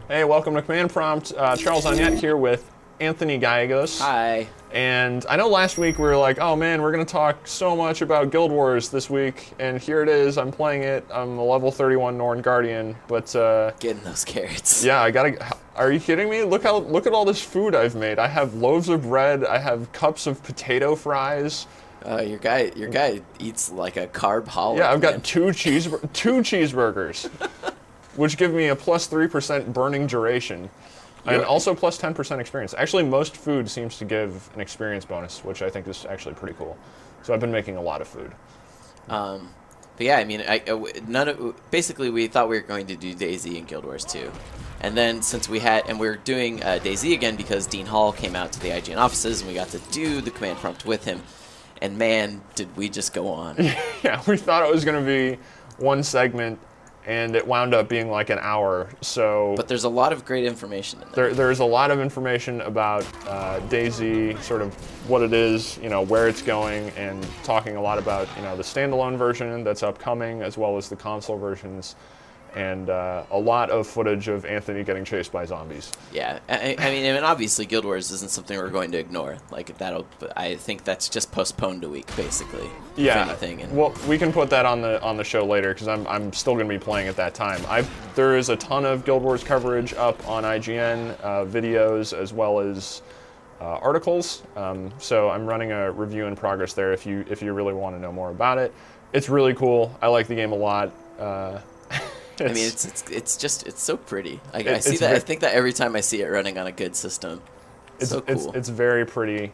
Hey, welcome to Command Prompt. Charles Onyett here with Anthony Gallegos. Hi. And I know last week we were like, oh man, we're going to talk so much about Guild Wars this week, and here it is, I'm playing it, I'm a level 31 Norn Guardian, but getting those carrots. Yeah, are you kidding me? Look at all this food I've made. I have loaves of bread, I have cups of potato fries. Your guy eats like a carb holic. Yeah, I've got two cheeseburgers, which give me a plus 3% burning duration. And also plus 10% experience. Actually, most food seems to give an experience bonus, which I think is actually pretty cool. So I've been making a lot of food. But yeah, I mean, basically we thought we were going to do DayZ and Guild Wars 2. And then since we were doing DayZ again because Dean Hall came out to the IGN offices and we got to do the command prompt with him. And man, did we just go on. Yeah, we thought it was going to be one segment, and it wound up being like an hour. So, but there's a lot of great information in there. There's a lot of information about DayZ, sort of what it is, where it's going, and talking a lot about the standalone version that's upcoming, as well as the console versions, and a lot of footage of Anthony getting chased by zombies. Yeah, I mean, obviously Guild Wars isn't something we're going to ignore. Like I think that's just postponed a week, basically. Yeah. If anything. And well, we can put that on the show later because I'm still going to be playing at that time. There is a ton of Guild Wars coverage up on IGN, videos as well as articles. So I'm running a review in progress there. If you really want to know more about it, it's really cool. I like the game a lot. I mean, it's so pretty. I see that. I think that every time I see it running on a good system, it's so cool. It's very pretty.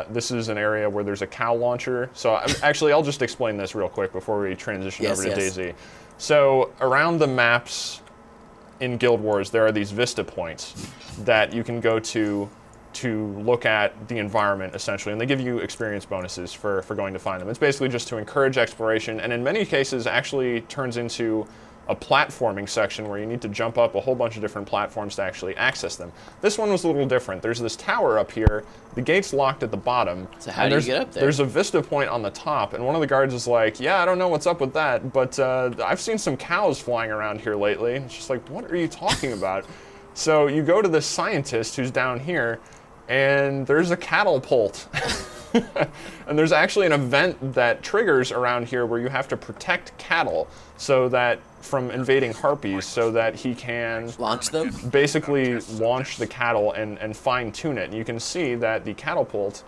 This is an area where there's a cow launcher. So I'll just explain this real quick before we transition over to DayZ. So around the maps in Guild Wars, there are these vista points that you can go to look at the environment, essentially, and they give you experience bonuses for going to find them. It's basically just to encourage exploration, and in many cases actually turns into a platforming section where you need to jump up a whole bunch of different platforms to actually access them. This one was a little different. There's this tower up here, the gate's locked at the bottom. So how do you get up there? There's a vista point on the top, and one of the guards is like, yeah, I don't know what's up with that, but I've seen some cows flying around here lately. And it's just like, what are you talking about? So you go to this scientist who's down here, and there's a cattle pult. And there's actually an event that triggers around here where you have to protect cattle from invading harpies so that he can launch them? Basically launch the cattle and fine-tune it. And you can see that the catapult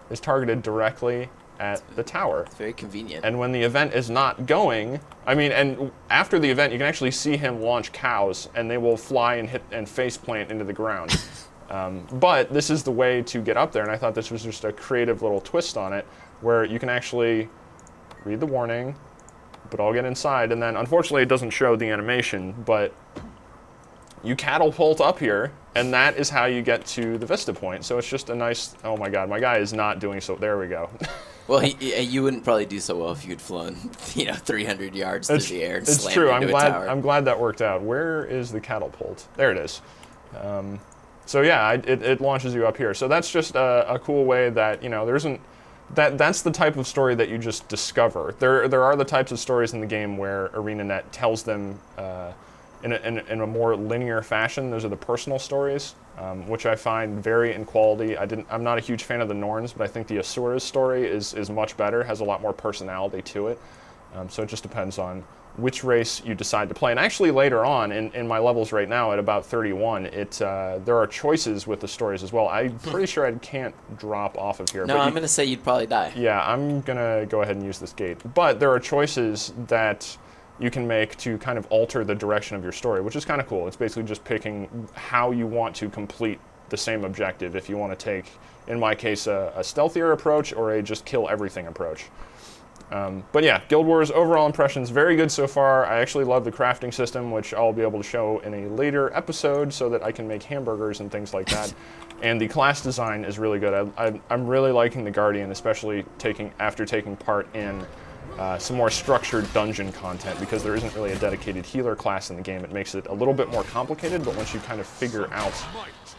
is targeted directly at the tower. It's very convenient. And when the event is not going, and after the event, you can actually see him launch cows, and they will fly and hit and face-plant into the ground. But this is the way to get up there, and I thought this was just a creative little twist on it, where you can actually read the warning, but I'll get inside, and then unfortunately it doesn't show the animation, but you catapult up here, and that is how you get to the vista point. So it's just a nice, oh my god, my guy is not doing so, there we go. Well, you wouldn't probably do so well if you'd flown, 300 yards through the air and slammed into a tower. I'm glad that worked out. Where is the catapult? There it is. So yeah, it launches you up here. So that's just a cool way that, there isn't, that's the type of story that you just discover. There are the types of stories in the game where ArenaNet tells them in a more linear fashion. Those are the personal stories, which I find vary in quality. I'm not a huge fan of the Norns, but I think the Asura's story is much better, has a lot more personality to it. So it just depends on which race you decide to play. And actually later on, in my levels right now at about 31, there are choices with the stories as well. I'm pretty sure I can't drop off of here. No, I'm going to say you'd probably die. Yeah, I'm going to go ahead and use this gate. But there are choices that you can make to kind of alter the direction of your story, which is kind of cool. It's basically just picking how you want to complete the same objective. If you want to take, in my case, a stealthier approach or a just kill everything approach. But yeah, Guild Wars overall impressions, very good so far. I actually love the crafting system, which I'll be able to show in a later episode so that I can make hamburgers and things like that. And the class design is really good. I'm really liking the Guardian, especially after taking part in some more structured dungeon content, because there isn't really a dedicated healer class in the game. It makes it a little bit more complicated, but once you kind of figure out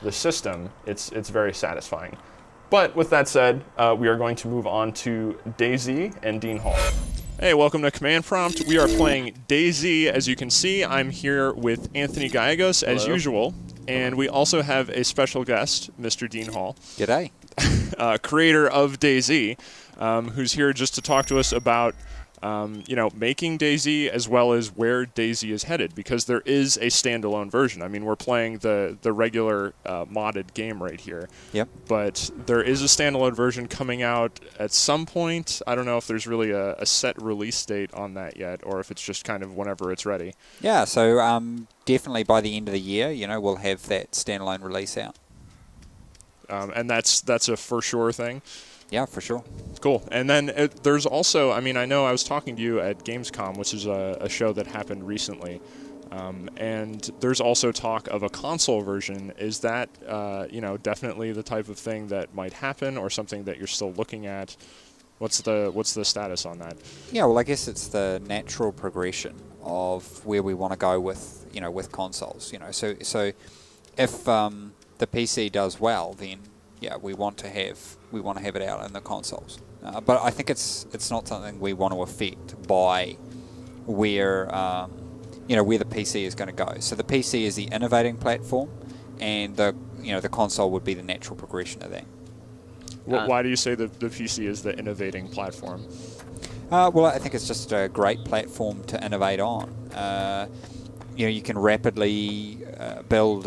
the system, it's very satisfying. But with that said, we are going to move on to DayZ and Dean Hall. Hey, welcome to Command Prompt. We are playing DayZ. As you can see, I'm here with Anthony Gallegos, as usual. And we also have a special guest, Mr. Dean Hall. G'day. Creator of DayZ, who's here just to talk to us about making DayZ as well as where DayZ is headed, because there is a standalone version. I mean, we're playing the regular modded game right here. Yep. But there is a standalone version coming out at some point. I don't know if there's really a set release date on that yet, or if it's just kind of whenever it's ready. Yeah, so definitely by the end of the year, we'll have that standalone release out. And that's a for sure thing. Yeah, for sure. Cool. And then there's also, I mean, I know I was talking to you at Gamescom, which is a show that happened recently, and there's also talk of a console version. Is that, definitely the type of thing that might happen, or something that you're still looking at? What's the status on that? Yeah, well, I guess it's the natural progression of where we want to go with, with consoles. So if the PC does well, then yeah, we want to have it out in the consoles. But I think it's not something we want to affect by where where the PC is going to go. So the PC is the innovating platform, and the console would be the natural progression of that. Why do you say the PC is the innovating platform? Well, I think it's just a great platform to innovate on. You can rapidly build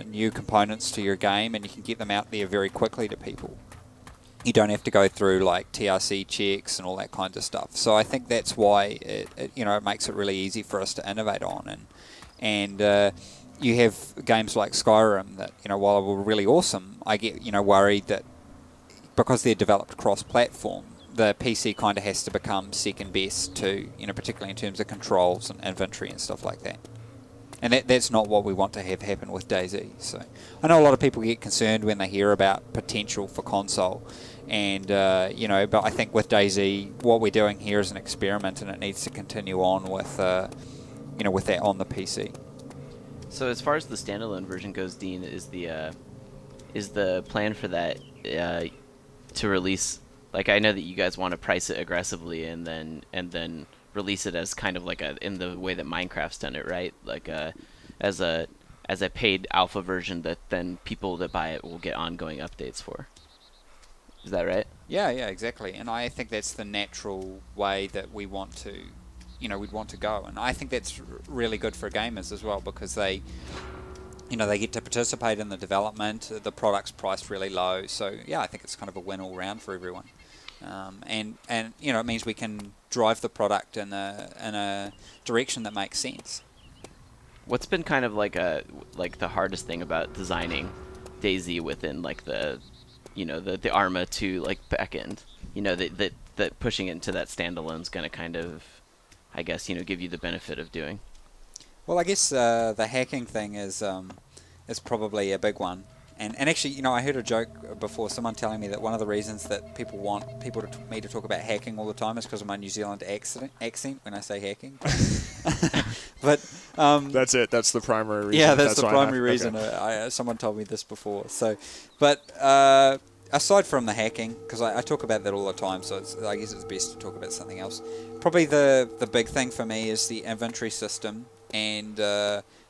new components to your game, and you can get them out there very quickly to people. You don't have to go through like TRC checks and all that kind of stuff. So I think that's why it makes it really easy for us to innovate on. And you have games like Skyrim that while were really awesome, I get worried that because they're developed cross-platform, the PC kind of has to become second best to particularly in terms of controls and inventory and stuff like that. And that's not what we want to have happen with DayZ. So I know a lot of people get concerned when they hear about potential for console, and but I think with DayZ, what we're doing here is an experiment, and it needs to continue on with with that on the PC. So as far as the standalone version goes, Dean, is the plan for that to release? Like, I know that you guys want to price it aggressively, and then release it as kind of like in the way that Minecraft's done it, right? Like as a paid alpha version that then people that buy it will get ongoing updates for. Is that right? Yeah, exactly. And I think that's the natural way that we want to, we'd want to go. And I think that's really good for gamers as well, because they get to participate in the development. The product's priced really low, so yeah, I think it's kind of a win all round for everyone. And it means we can drive the product in a direction that makes sense. What's been kind of like the hardest thing about designing DayZ within like the Arma 2 like backend? That pushing it into that standalone is going to kind of, I guess, give you the benefit of doing. Well, I guess the hacking thing is probably a big one. And actually, I heard a joke before, someone telling me that one of the reasons that people want me to talk about hacking all the time is because of my New Zealand accent when I say hacking. But that's it. That's the primary reason. Yeah, that's the primary reason. Okay. Someone told me this before. So, but aside from the hacking, because I talk about that all the time, so I guess it's best to talk about something else. Probably the big thing for me is the inventory system and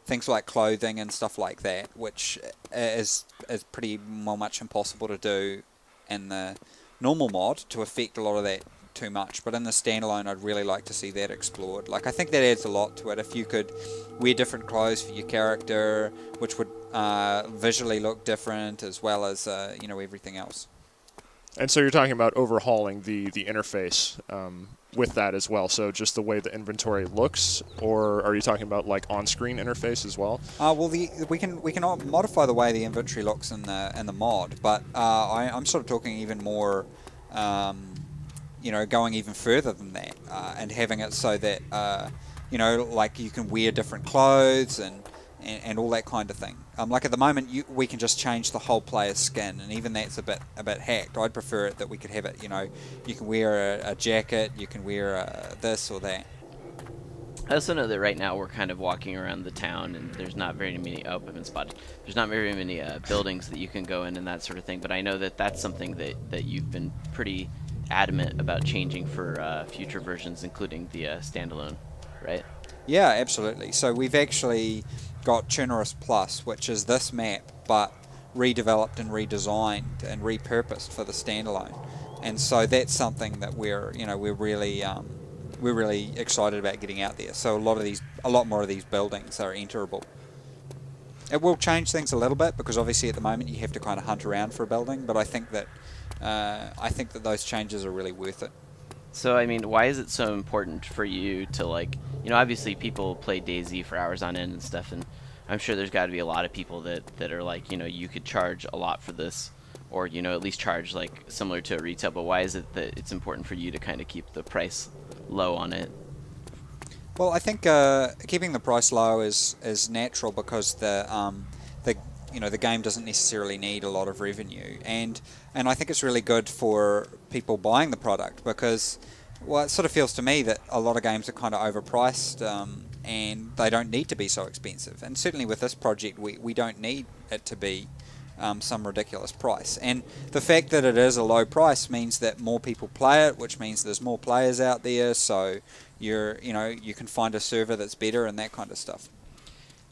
things like clothing and stuff like that, which is pretty much impossible to do in the normal mod to affect a lot of that too much. But in the standalone, I'd really like to see that explored. Like, I think that adds a lot to it. If you could wear different clothes for your character, which would visually look different, as well as everything else. And so you're talking about overhauling the interface with that as well. So just the way the inventory looks, or are you talking about like on-screen interface as well? Well, we can modify the way the inventory looks in the mod, but I'm sort of talking even more, going even further than that, and having it so that like you can wear different clothes and all that kind of thing. Like at the moment, we can just change the whole player's skin, and even that's a bit hacked. I'd prefer it that we could have it, you can wear a jacket, you can wear this or that. I also know that right now we're kind of walking around the town, and there's not very many. Oh, I've been spotted. There's not very many buildings that you can go in and that sort of thing. But I know that that's something that you've been pretty adamant about changing for future versions, including the standalone, right? Yeah, absolutely. So we've actually got Tunerus Plus, which is this map, but redeveloped and redesigned and repurposed for the standalone. And so that's something that we're really excited about getting out there. So a lot more of these buildings are enterable. It will change things a little bit because obviously at the moment you have to kind of hunt around for a building, but I think that those changes are really worth it. So I mean, why is it so important for you to, like, you know, obviously people play DayZ for hours on end and stuff, and I'm sure there's got to be a lot of people that are like, you know, you could charge a lot for this, or, you know, at least charge like similar to a retail, but why is it that it's important for you to kind of keep the price low on it? Well, I think keeping the price low is natural because the game doesn't necessarily need a lot of revenue, and I think it's really good for people buying the product because, well, it sort of feels to me that a lot of games are kind of overpriced, and they don't need to be so expensive. And certainly with this project, we don't need it to be some ridiculous price. And the fact that it is a low price means that more people play it, which means there's more players out there. So you can find a server that's better and that kind of stuff.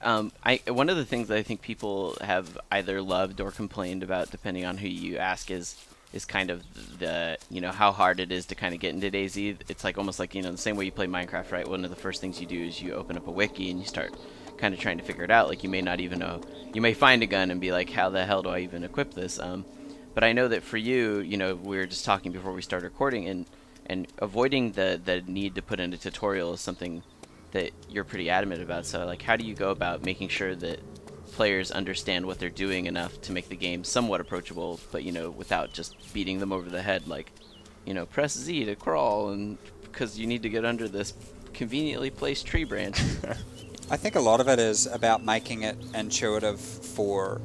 One of the things that I think people have either loved or complained about, depending on who you ask, is kind of the, you know, how hard it is to kind of get into DayZ. It's like almost like, you know, the same way you play Minecraft, right? One of the first things you do is you open up a wiki and you start kind of trying to figure it out. Like, you may not even know, you may find a gun and be like, how the hell do I even equip this? But I know that for you, you know, we were just talking before we started recording, and avoiding the need to put in a tutorial is something that you're pretty adamant about. So, like, how do you go about making sure that players understand what they're doing enough to make the game somewhat approachable, but, you know, without just beating them over the head, like, you know, press Z to crawl, and because you need to get under this conveniently placed tree branch. I think a lot of it is about making it intuitive for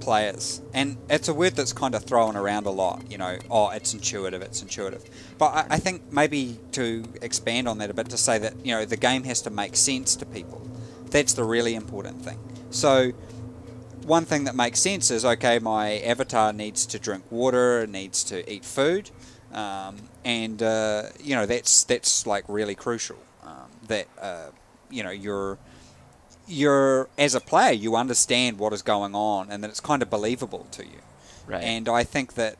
players, and it's a word that's kind of thrown around a lot, you know, oh, it's intuitive. But I think maybe to expand on that a bit, to say that, you know, the game has to make sense to people. That's the really important thing. So one thing that makes sense is, okay, my avatar needs to drink water, needs to eat food, and you know, that's like really crucial. That you know, you're as a player, you understand what is going on, and that it's kind of believable to you. Right. And I think that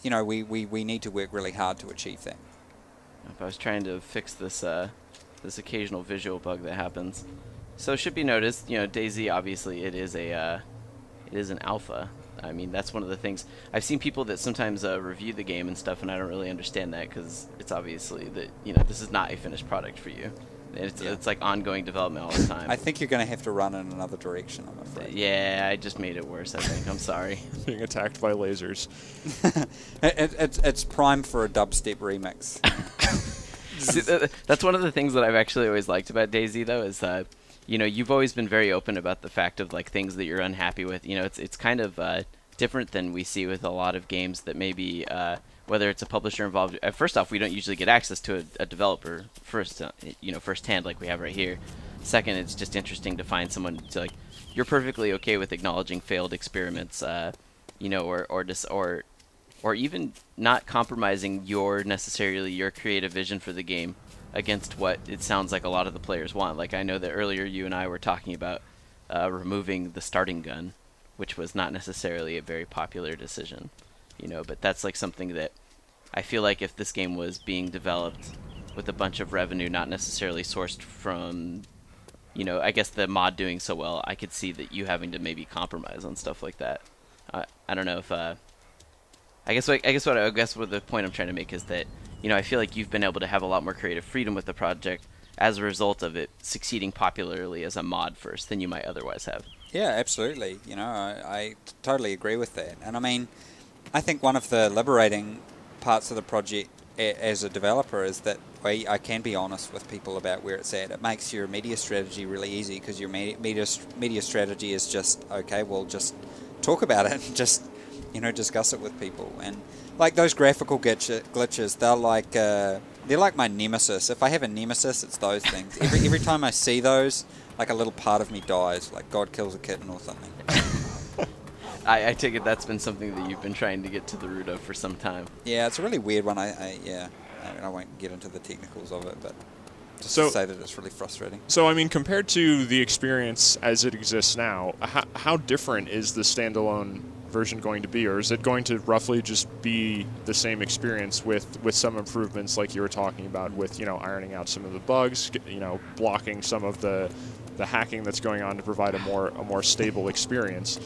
you know, we need to work really hard to achieve that. If I was trying to fix this this occasional visual bug that happens. So it should be noticed, you know, DayZ, obviously it is an alpha. I mean, that's one of the things. I've seen people that sometimes review the game and stuff, and I don't really understand that, because it's obviously that, you know, this is not a finished product for you. It's like ongoing development all the time. I think you're going to have to run in another direction, I'm afraid. Yeah, I just made it worse, I think. I'm sorry. Being attacked by lasers. It's prime for a dubstep remix. See, that's one of the things that I've actually always liked about DayZ, though, is that, you know, you've always been very open about the fact of, like, things that you're unhappy with. You know, it's kind of different than we see with a lot of games that maybe, whether it's a publisher involved. First off, we don't usually get access to a developer firsthand like we have right here. Second, it's just interesting to find someone to, like, you're perfectly okay with acknowledging failed experiments, you know, or even not compromising your creative vision for the game against what it sounds like a lot of the players want. Like, I know that earlier you and I were talking about removing the starting gun, which was not necessarily a very popular decision, you know, but that's like something that I feel like if this game was being developed with a bunch of revenue not necessarily sourced from, you know, I guess the mod doing so well, I could see that you having to maybe compromise on stuff like that. I don't know if I guess what the point I'm trying to make is that, you know, I feel like you've been able to have a lot more creative freedom with the project as a result of it succeeding popularly as a mod first than you might otherwise have. Yeah, absolutely. You know, I totally agree with that. And I mean, I think one of the liberating parts of the project as a developer is that I can be honest with people about where it's at. It makes your media strategy really easy, because your media strategy is just, okay, well, just talk about it and just, you know, discuss it with people. And like those graphical glitches, they're like my nemesis. If I have a nemesis, it's those things. Every time I see those, like a little part of me dies, like God kills a kitten or something. I take it that's been something that you've been trying to get to the root of for some time. Yeah, it's a really weird one. Yeah, I won't get into the technicals of it, but just So- to say that it's really frustrating. So, I mean, compared to the experience as it exists now, how different is the standalone version going to be, or is it going to roughly just be the same experience with some improvements like you were talking about, with, you know, ironing out some of the bugs, you know, blocking some of the hacking that's going on to provide a more stable experience?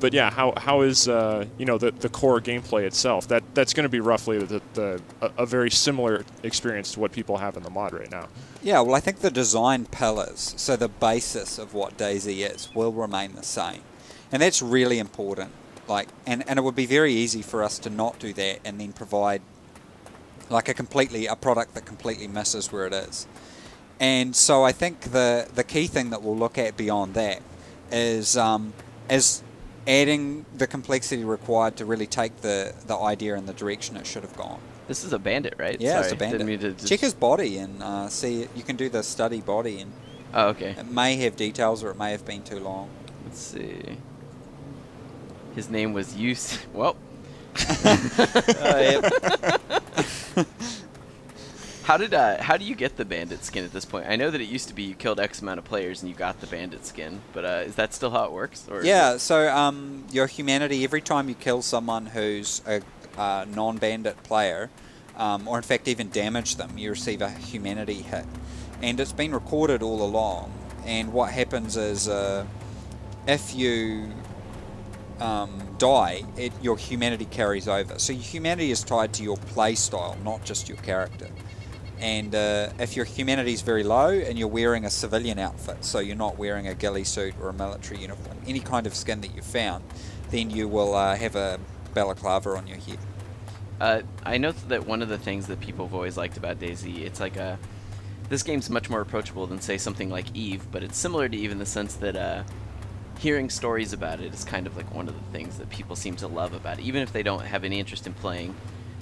But yeah, how is you know, the core gameplay itself? That's going to be roughly a very similar experience to what people have in the mod right now. Yeah, well, I think the design pillars, so the basis of what DayZ is, will remain the same. And that's really important. Like, and it would be very easy for us to not do that and then provide like a product that completely misses where it is. And so I think the key thing that we'll look at beyond that is adding the complexity required to really take the idea in the direction it should have gone. This is a bandit, right? Yeah, Sorry, it's a bandit. Didn't mean to just... Check his body and see. You can do the study body, and Oh, okay. it may have details or it may have been too long. Let's see. His name was Use. Well. Yep. How do you get the bandit skin at this point? I know that it used to be you killed X amount of players and you got the bandit skin, but is that still how it works? Or Yeah, so your humanity, every time you kill someone who's a non-bandit player, or in fact even damage them, you receive a humanity hit. And it's been recorded all along, and what happens is if you die, your humanity carries over. So your humanity is tied to your play style, not just your character. And if your humanity is very low and you're wearing a civilian outfit, so you're not wearing a ghillie suit or a military uniform, any kind of skin that you found, then you will have a balaclava on your head. I know that one of the things that people have always liked about DayZ, it's like this game's much more approachable than, say, something like Eve, but it's similar to Eve in the sense that hearing stories about it is kind of like one of the things that people seem to love about it. Even if they don't have any interest in playing,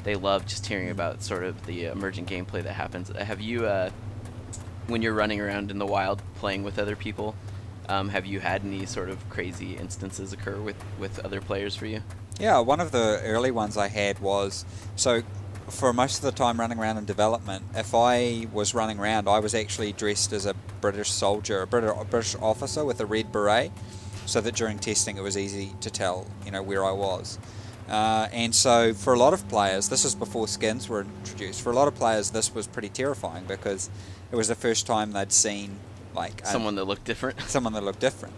they love just hearing about sort of the emergent gameplay that happens. Have you, when you're running around in the wild playing with other people, have you had any sort of crazy instances occur with other players for you? Yeah, one of the early ones I had was, so for most of the time running around in development, if I was running around, I was actually dressed as a British soldier, a British officer with a red beret, so that during testing it was easy to tell, you know, where I was. And so for a lot of players, this is before skins were introduced, for a lot of players this was pretty terrifying because it was the first time they'd seen like someone that looked different. Someone that looked different.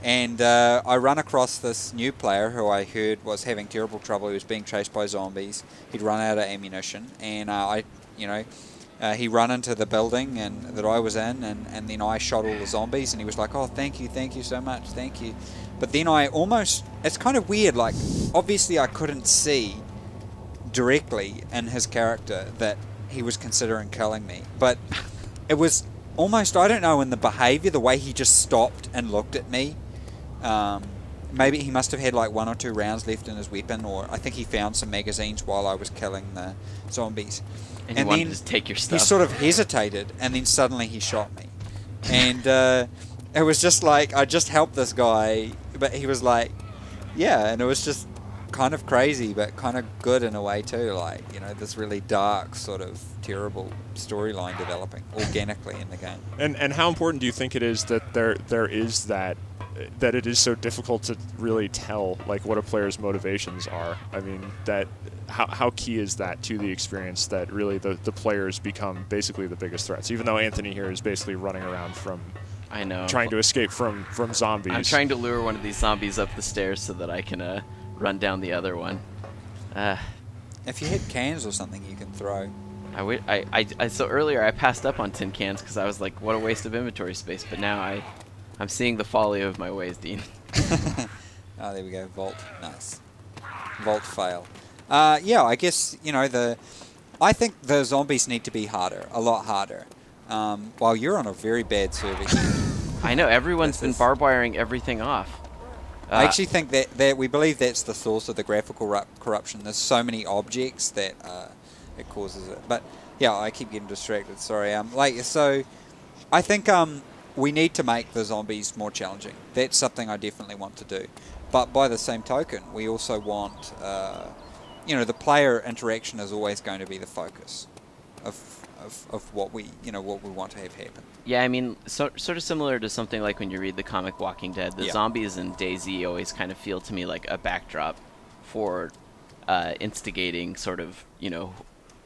And I run across this new player who I heard was having terrible trouble. He was being chased by zombies. He'd run out of ammunition, and he ran into the building that I was in, and then I shot all the zombies, and he was like, "Oh, thank you so much, thank you." But then it's kind of weird, like, obviously I couldn't see directly in his character that he was considering killing me, but it was almost, I don't know, in the behavior, the way he just stopped and looked at me. Maybe he must have had like 1 or 2 rounds left in his weapon, or I think he found some magazines while I was killing the zombies. And he wanted to take your stuff. He sort of hesitated, and then suddenly he shot me. And it was just like, I just helped this guy, but he was like, yeah, and it was just kind of crazy, but kind of good in a way too. Like, you know, this really dark, sort of terrible storyline developing organically in the game. And how important do you think it is that there is that it is so difficult to really tell like what a player's motivations are? I mean, that how key is that to the experience that really the players become basically the biggest threats, even though Anthony here is basically running around from trying to escape from zombies. I'm trying to lure one of these zombies up the stairs so that I can run down the other one. If you hit cans or something you can throw. So earlier I passed up on tin cans because I was like, what a waste of inventory space, but now I'm seeing the folly of my ways, Dean. Oh, there we go. Vault. Nice. Vault fail. Yeah, I guess, you know, I think the zombies need to be harder, a lot harder. While you're on a very bad server here. I know, everyone's been barbed wiring everything off. I actually think that we believe that's the source of the graphical corruption. There's so many objects that it causes it. But yeah, I keep getting distracted. Sorry. So I think we need to make the zombies more challenging. That's something I definitely want to do. But by the same token, we also want, the player interaction is always going to be the focus of what we want to have happen. Yeah, I mean, sort of similar to something like when you read the comic Walking Dead. The zombies in DayZ always kind of feel to me like a backdrop for instigating sort of,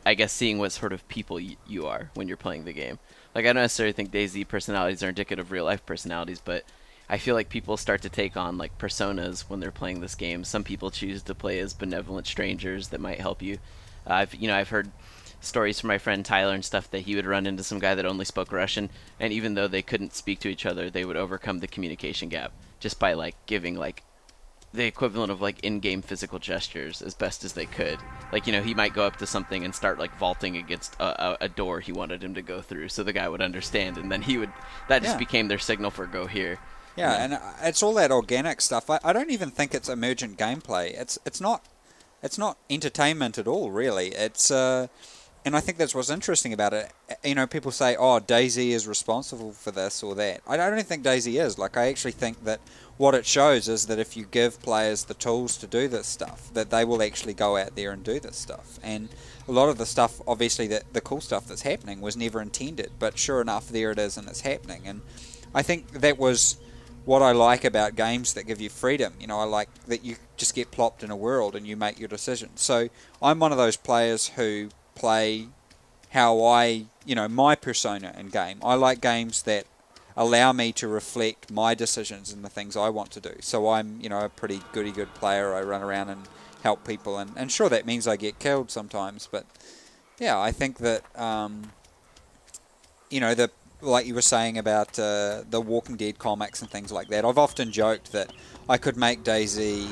I guess seeing what sort of people you are when you're playing the game. Like, I don't necessarily think DayZ personalities are indicative of real-life personalities, but I feel like people start to take on, like, personas when they're playing this game. Some people choose to play as benevolent strangers that might help you. I've heard stories from my friend Tyler and stuff that he would run into some guy that only spoke Russian, and even though they couldn't speak to each other, they would overcome the communication gap just by, like, giving, like, the equivalent of, like, in-game physical gestures as best as they could. Like, he might go up to something and start, like, vaulting against a door he wanted him to go through so the guy would understand, and then that just became their signal for go here. Yeah, and it's all that organic stuff. I don't even think it's emergent gameplay. It's not entertainment at all, really. It's and I think that's what's interesting about it. People say, "Oh, DayZ is responsible for this or that." I don't think DayZ is. Like, I actually think that what it shows is that if you give players the tools to do this stuff, that they will actually go out there and do this stuff. And a lot of the stuff, obviously, the cool stuff that's happening was never intended, but sure enough, there it is and it's happening. And I think that was what I like about games that give you freedom. I like that you just get plopped in a world and you make your decisions. So I'm one of those players who play how my persona in game. I like games that allow me to reflect my decisions and the things I want to do. So I'm, a pretty good player. I run around and help people, and sure, that means I get killed sometimes, but yeah, I think that, like you were saying about the Walking Dead comics and things like that, I've often joked that I could make DayZ,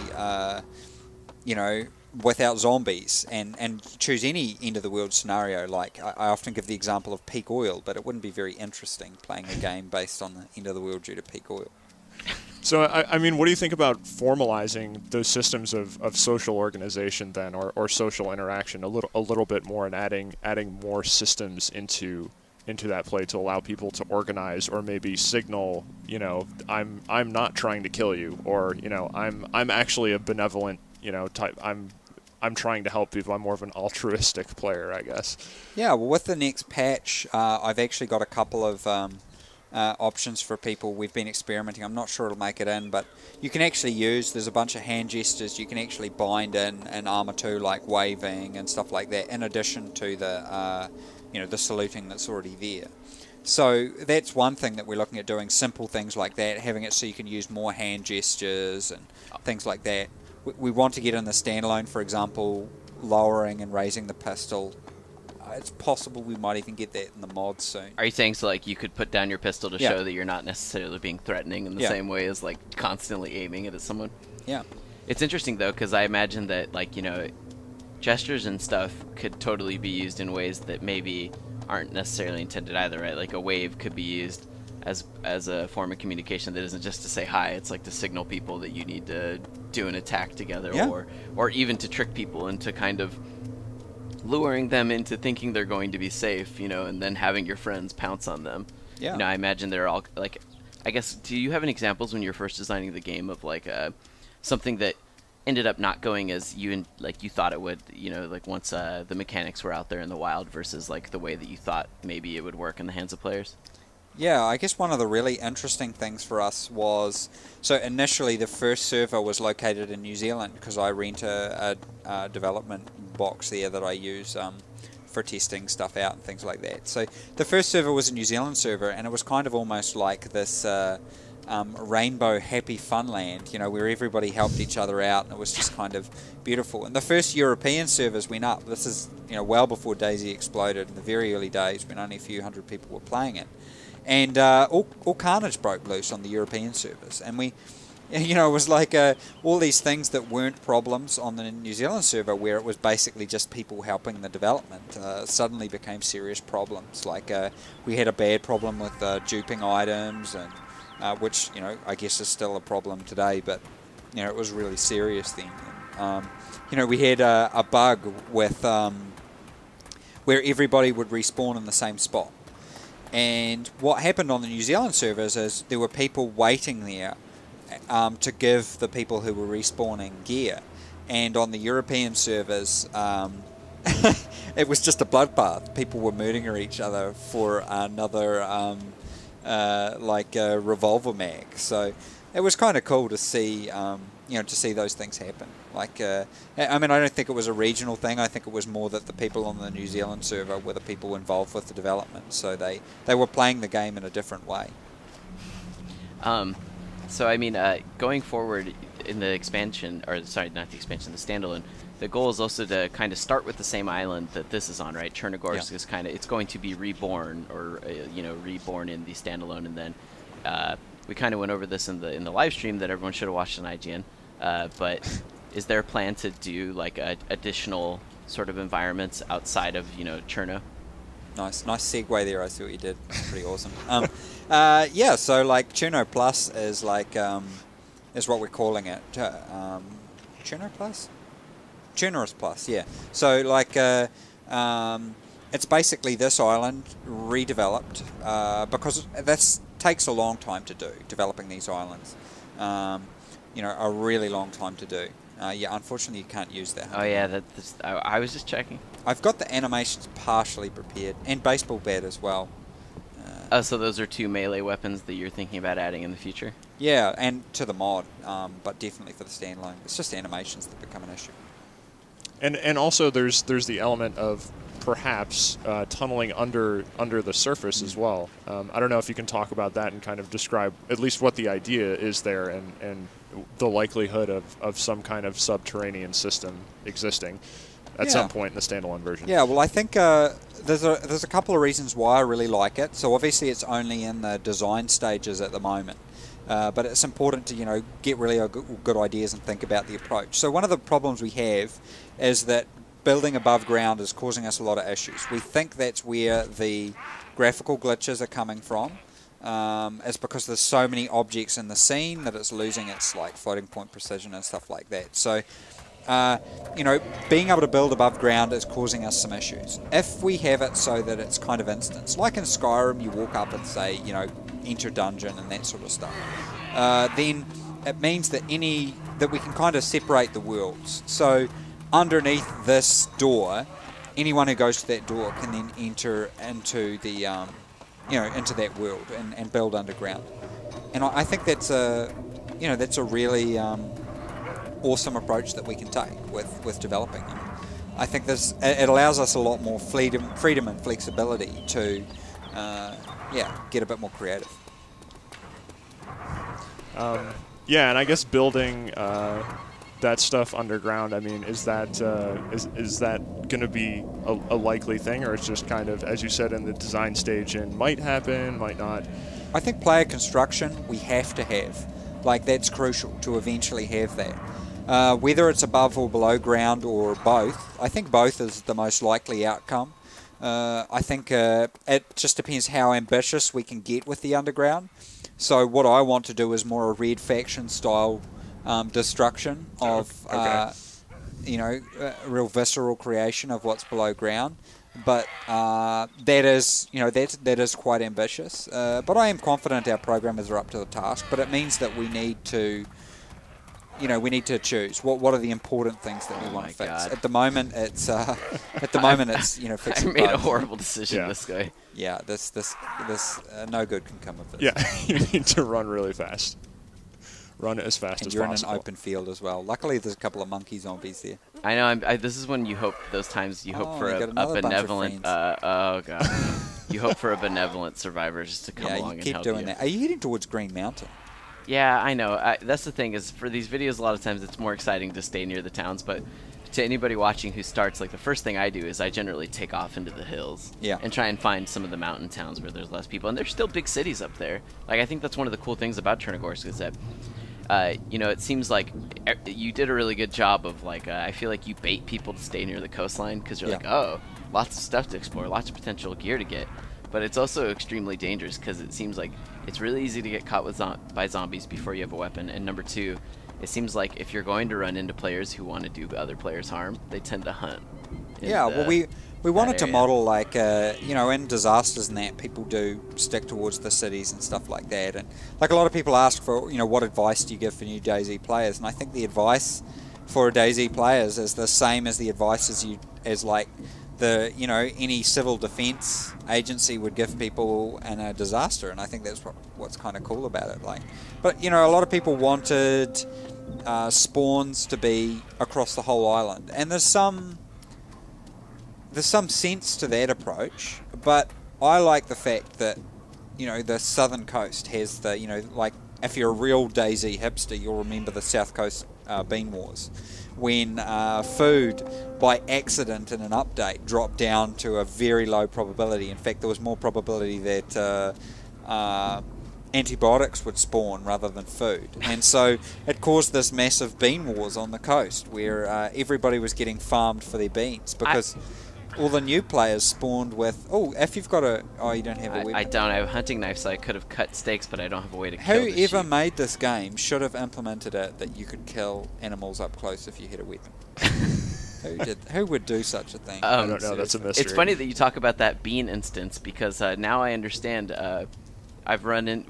without zombies and choose any end of the world scenario. Like, I often give the example of peak oil, but it wouldn't be very interesting playing a game based on the end of the world due to peak oil. So, I mean, what do you think about formalizing those systems of social organization then, or social interaction a little bit more, and adding more systems into that play to allow people to organize, or maybe signal, I'm not trying to kill you, or I'm actually a benevolent, type. I'm trying to help people. I'm more of an altruistic player, I guess. Yeah, well, with the next patch, I've actually got a couple of options for people. We've been experimenting. I'm not sure it'll make it in, but you can actually there's a bunch of hand gestures you can actually bind in Arma 2, like waving and stuff like that, in addition to the the saluting that's already there. So that's one thing that we're looking at doing, simple things like that, having it so you can use more hand gestures and things like that. We want to get in the standalone, for example, lowering and raising the pistol. It's possible we might even get that in the mods soon. Are you saying so, like, you could put down your pistol to show that you're not necessarily being threatening in the same way as, like, constantly aiming it at someone? Yeah. It's interesting, though, because I imagine that, like, gestures and stuff could totally be used in ways that maybe aren't necessarily intended either, right? Like, a wave could be used as a form of communication that isn't just to say hi. It's like to signal people that you need to do an attack together, or even to trick people into kind of luring them into thinking they're going to be safe, and then having your friends pounce on them. Yeah. I imagine they're all, like, I guess, do you have any examples when you're first designing the game of, like, something that ended up not going as you thought it would, like, once the mechanics were out there in the wild versus, like, the way that you thought maybe it would work in the hands of players? Yeah, I guess one of the really interesting things for us was, so initially the first server was located in New Zealand because I rent a development box there that I use for testing stuff out and things like that. So the first server was a New Zealand server, and it was kind of almost like this rainbow happy fun land, where everybody helped each other out, and it was just kind of beautiful. And the first European servers went up. This is well before DayZ exploded, in the very early days when only a few hundred people were playing it. And all carnage broke loose on the European servers, and we, it was like all these things that weren't problems on the New Zealand server, where it was basically just people helping the development, suddenly became serious problems. Like we had a bad problem with duping items, and which I guess is still a problem today, but it was really serious then. And, we had a bug with where everybody would respawn in the same spot. And what happened on the New Zealand servers is there were people waiting there to give the people who were respawning gear. And on the European servers, it was just a bloodbath. People were murdering each other for another revolver mag. So it was kind of cool to see, to see those things happen. I don't think it was a regional thing. I think it was more that the people on the New Zealand server were the people involved with the development. So they were playing the game in a different way. Going forward in the expansion, or sorry, not the expansion, the standalone, the goal is also to kind of start with the same island that this is on, right? Chernogorsk is kind of, it's going to be reborn, or reborn in the standalone, and then we kind of went over this in the live stream that everyone should have watched on IGN. But is there a plan to do like additional sort of environments outside of Cherno? Nice segue there. I see what you did. Pretty awesome. So like Cherno Plus is is what we're calling it. Cherno Plus? Cherno's Plus, yeah. So it's basically this island redeveloped because that takes a long time to do, developing these islands. A really long time to do. Unfortunately you can't use that. Oh yeah, I was just checking. I've got the animations partially prepared, and baseball bat as well. So those are 2 melee weapons that you're thinking about adding in the future? Yeah, and to the mod, but definitely for the standalone. It's just animations that become an issue. And also there's the element of perhaps tunneling under the surface as well. I don't know if you can talk about that and kind of describe at least what the idea is there and the likelihood of some kind of subterranean system existing at some point in the standalone version. Yeah, well, I think there's a couple of reasons why I really like it. So obviously it's only in the design stages at the moment. But it's important to, get really good ideas and think about the approach. So one of the problems we have is that building above ground is causing us a lot of issues. We think that's where the graphical glitches are coming from. It's because there's so many objects in the scene that it's losing its floating point precision and stuff like that. So, being able to build above ground is causing us some issues. If we have it so that it's kind of instance, like in Skyrim, you walk up and say, enter dungeon and that sort of stuff, then it means that we can kind of separate the worlds. So underneath this door, anyone who goes to that door can then enter into the into that world and build underground. And I think that's a really awesome approach that we can take with developing them. I think it allows us a lot more freedom and flexibility to get a bit more creative. And I guess building that stuff underground, I mean, is that going to be a likely thing, or it's just kind of, as you said, in the design stage and might happen, might not? I think player construction we have to have. That's crucial to eventually have that. Whether it's above or below ground or both, I think both is the most likely outcome. I think it just depends how ambitious we can get with the underground. So what I want to do is more a Red Faction style destruction of, real visceral creation of what's below ground. But that is quite ambitious. But I am confident our programmers are up to the task. But it means that we need to, choose what are the important things that we want to fix. God. At the moment, it's fixing I made a bugs. horrible decision. This guy. Yeah, this no good can come of this. Yeah, you need to run really fast. Run as fast as possible. And you're in an open field as well. Luckily, there's a couple of monkey zombies there. I know. This is when you hope. Those times you hope for a benevolent. Oh god. You hope for a benevolent survivor just to come along and help you. Yeah, you keep doing that. Are you heading towards Green Mountain? Yeah, I know. That's the thing is, for these videos, a lot of times it's more exciting to stay near the towns. But to anybody watching who starts, the first thing I do is I generally take off into the hills and try and find some of the mountain towns where there's less people. And there's still big cities up there. I think that's one of the cool things about Chernogorsk is that, it seems like you did a really good job of, I feel like you bait people to stay near the coastline because you're oh, lots of stuff to explore, lots of potential gear to get. But it's also extremely dangerous because it seems like it's really easy to get caught by zombies before you have a weapon. And number two, it seems like if you're going to run into players who want to do other players harm, they tend to hunt. Yeah, well, We wanted to area. model like, you know, in disasters and that, people do stick towards the cities and stuff like that. And like a lot of people ask for, you know, what advice do you give for new DayZ players? And I think the advice for DayZ players is the same as the advice as like the, you know, any civil defense agency would give people in a disaster. And I think that's what's kind of cool about it. Like, but you know, a lot of people wanted spawns to be across the whole island, and there's some sense to that approach, but I like the fact that, you know, the southern coast has the, you know, like if you're a real DayZ hipster, you'll remember the South Coast Bean Wars, when food by accident in an update dropped down to a very low probability. In fact, there was more probability that antibiotics would spawn rather than food, and so it caused this massive bean wars on the coast where everybody was getting farmed for their beans because all the new players spawned with, if you've got you don't have a weapon. I don't have a hunting knife, so I could have cut steaks, but I don't have a way to kill the Whoever sheep. made this game should have implemented it that you could kill animals up close if you had a weapon. Who would do such a thing? I don't know. That's a mystery. It's funny that you talk about that bean instance because now I understand. I've run in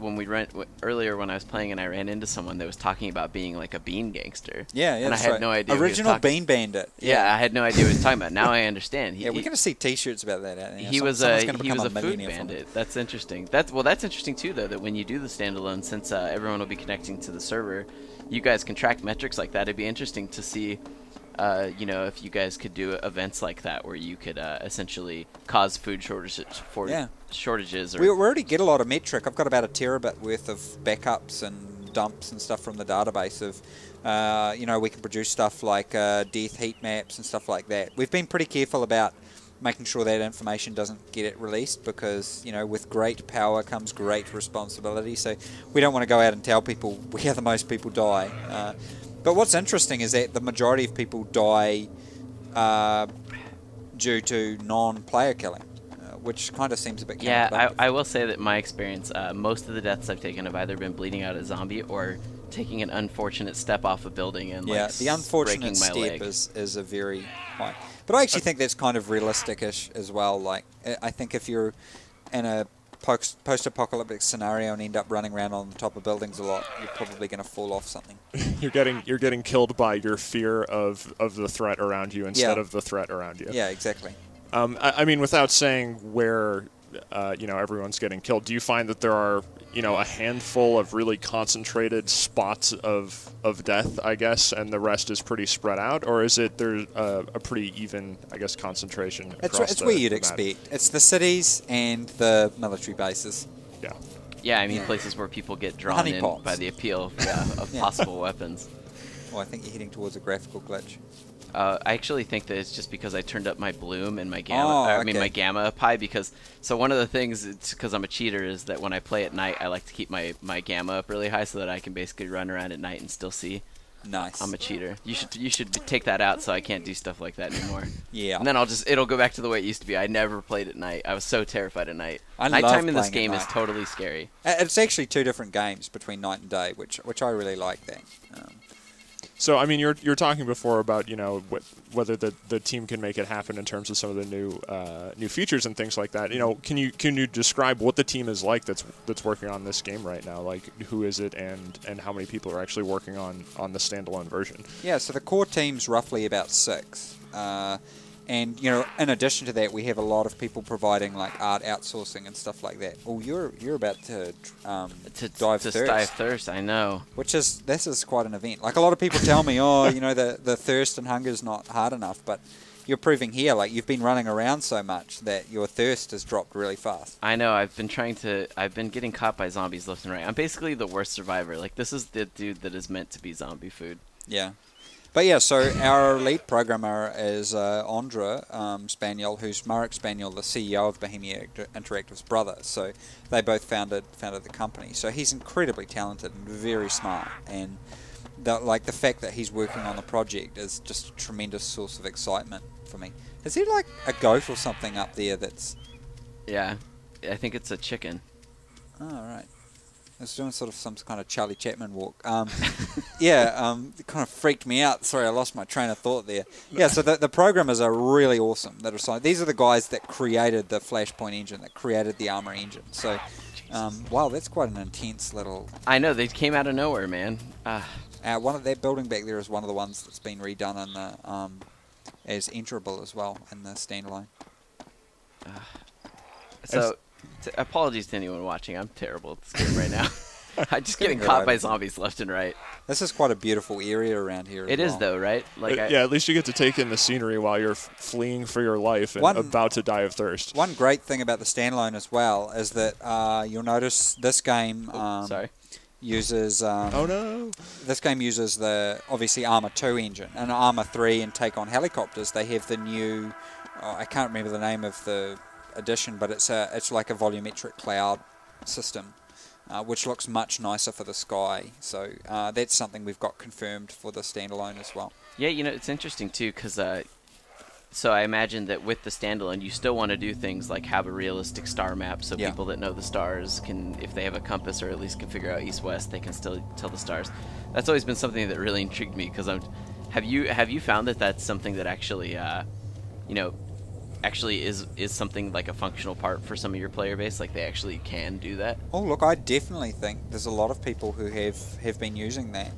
earlier when I was playing and I ran into someone that was talking about being like a bean gangster. Yeah, and I that's had right. no idea. Original Bean Bandit. Yeah, I had no idea what he was talking about. Now I understand. We're going to see T-shirts about that. Out there. He was a food millionaire bandit. That's interesting. That's interesting too, though. That when you do the standalone, since everyone will be connecting to the server, you guys can track metrics like that. It'd be interesting to see. You know, if you guys could do events like that where you could essentially cause food shortages. Or We already get a lot of metric. I've got about a terabit worth of backups and dumps and stuff from the database of, you know, we can produce stuff like death heat maps and stuff like that. We've been pretty careful about making sure that information doesn't get it released because, you know, with great power comes great responsibility. So we don't want to go out and tell people where the most people die. But what's interesting is that the majority of people die due to non-player killing, which kind of seems a bit counterproductive. Yeah, I will say that my experience, most of the deaths I've taken have either been bleeding out a zombie or taking an unfortunate step off a building and the unfortunate breaking my step leg. is a very high. But I actually think that's kind of realistic-ish as well. Like, I think if you're in a post-apocalyptic scenario and end up running around on the top of buildings a lot, you're probably going to fall off something. You're getting killed by your fear of the threat around you instead of the threat around you. Yeah, exactly. I mean, without saying where you know, everyone's getting killed, do you find that there are, you know, a handful of really concentrated spots of death, I guess, and the rest is pretty spread out, or is it there's a pretty even, I guess, concentration across It's where you'd the expect. It's the cities and the military bases. Yeah. Yeah, I mean places where people get drawn in Honeypots. by the appeal of possible weapons. Well, I think you're heading towards a graphical glitch. I actually think that it's just because I turned up my bloom and my gamma. Oh, I mean my gamma up high because one of the things, it's because I'm a cheater, is that when I play at night I like to keep my gamma up really high so that I can basically run around at night and still see. Nice. I'm a cheater. You should take that out so I can't do stuff like that anymore. Yeah. And then it'll go back to the way it used to be. I never played at night. I was so terrified at night. I love Nighttime in this playing game at is night. totally scary. It's actually two different games between night and day, which I really like that. So, I mean, you're talking before about, you know, whether the team can make it happen in terms of some of the new features and things like that. You know, can you describe what the team is like that's working on this game right now? Like, who is it, and how many people are actually working on the standalone version? Yeah, so the core team's roughly about 6. And, you know, in addition to that, we have a lot of people providing, like, art outsourcing and stuff like that. Oh, you're about to dive thirst, I know. This is quite an event. Like, a lot of people tell me, you know, the thirst and hunger's not hard enough, but you're proving here, like, you've been running around so much that your thirst has dropped really fast. I know, I've been getting caught by zombies left and right. I'm basically the worst survivor. Like, this is the dude that is meant to be zombie food. Yeah. But yeah, so our lead programmer is Andra Spaniel, who's Marek Spaniel, the CEO of Bohemia Interactive's brother. So they both founded the company. So he's incredibly talented and very smart. And the fact that he's working on the project is just a tremendous source of excitement for me. Is there like a goat or something up there that's... Yeah, I think it's a chicken. Oh, right. I was doing sort of some kind of Charlie Chaplin walk. Yeah, it kind of freaked me out. Sorry, I lost my train of thought there. Yeah, so the programmers are really awesome. That are these are the guys that created the Flashpoint engine, that created the Armor engine. So, wow, that's quite an intense little... I know, they came out of nowhere, man. One of that building back there is one of the ones that's been redone in the as enterable as well in the standalone. Apologies to anyone watching. I'm terrible at this game right now. I'm just getting caught by zombies left and right. This is quite a beautiful area around here. It is, though, right? Like, yeah, at least you get to take in the scenery while you're fleeing for your life and about to die of thirst. One great thing about the standalone as well is that you'll notice this game uses... This game uses the, obviously, Arma 2 engine. And Arma 3 and Take On Helicopters, they have the new... I can't remember the name of the edition, but it's like a volumetric cloud system, which looks much nicer for the sky. So that's something we've got confirmed for the standalone as well. Yeah, you know, it's interesting too, because so I imagine that with the standalone, you still want to do things like have a realistic star map, so people that know the stars can, if they have a compass or at least can figure out east-west, they can still tell the stars. That's always been something that really intrigued me, because have you found that that's something that actually, you know, actually is something like a functional part for some of your player base, like they actually can do that? Oh, look, I definitely think there's a lot of people who have been using that.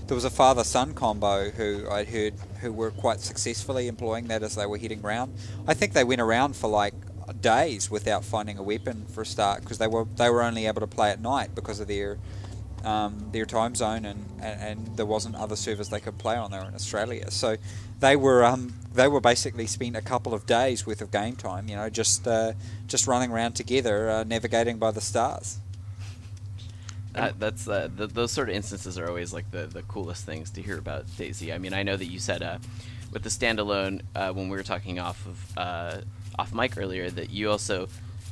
There was a father-son combo who I'd heard who were quite successfully employing that as they were heading around. I think they went around for like days without finding a weapon for a start, because they were only able to play at night because of their time zone, and there wasn't other servers they could play on. They were in Australia, so they were basically spent a couple of days worth of game time, you know, just running around together, navigating by the stars. Those sort of instances are always like the coolest things to hear about DayZ. I mean, I know that you said with the standalone when we were talking off mic earlier that you also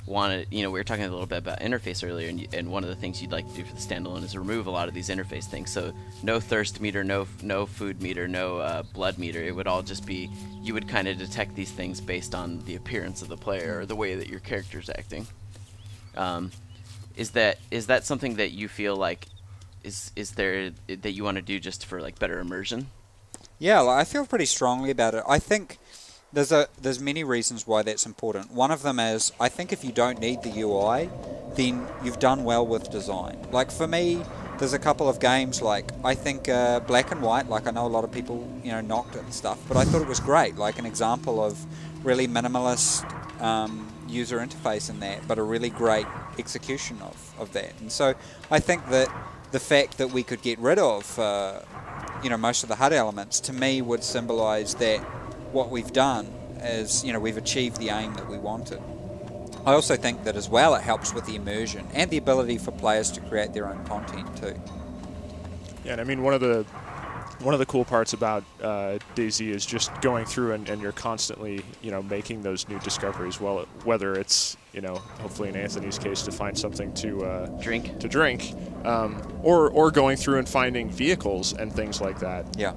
wanted, you know, we were talking a little bit about interface earlier, and one of the things you'd like to do for the standalone is remove a lot of these interface things. So no thirst meter, no food meter, no blood meter. It would all just be, you would kind of detect these things based on the appearance of the player or the way that your character's acting. Is that something that you feel like is there that you want to do just for like better immersion? Yeah, I feel pretty strongly about it. I think there's many reasons why that's important. One of them is, I think if you don't need the UI, then you've done well with design. Like for me, there's a couple of games, like I think Black and White, like I know a lot of people, you know, knocked it and stuff, but I thought it was great, like an example of really minimalist user interface in that, but a really great execution of that. And so I think that the fact that we could get rid of you know, most of the HUD elements, to me would symbolize that what we've done is, you know, we've achieved the aim that we wanted. I also think that as well it helps with the immersion and the ability for players to create their own content too. Yeah, and I mean, one of the cool parts about DayZ is just going through and you're constantly, you know, making those new discoveries. Well, whether it's, you know, hopefully in Anthony's case to find something to drink, or going through and finding vehicles and things like that. Yeah.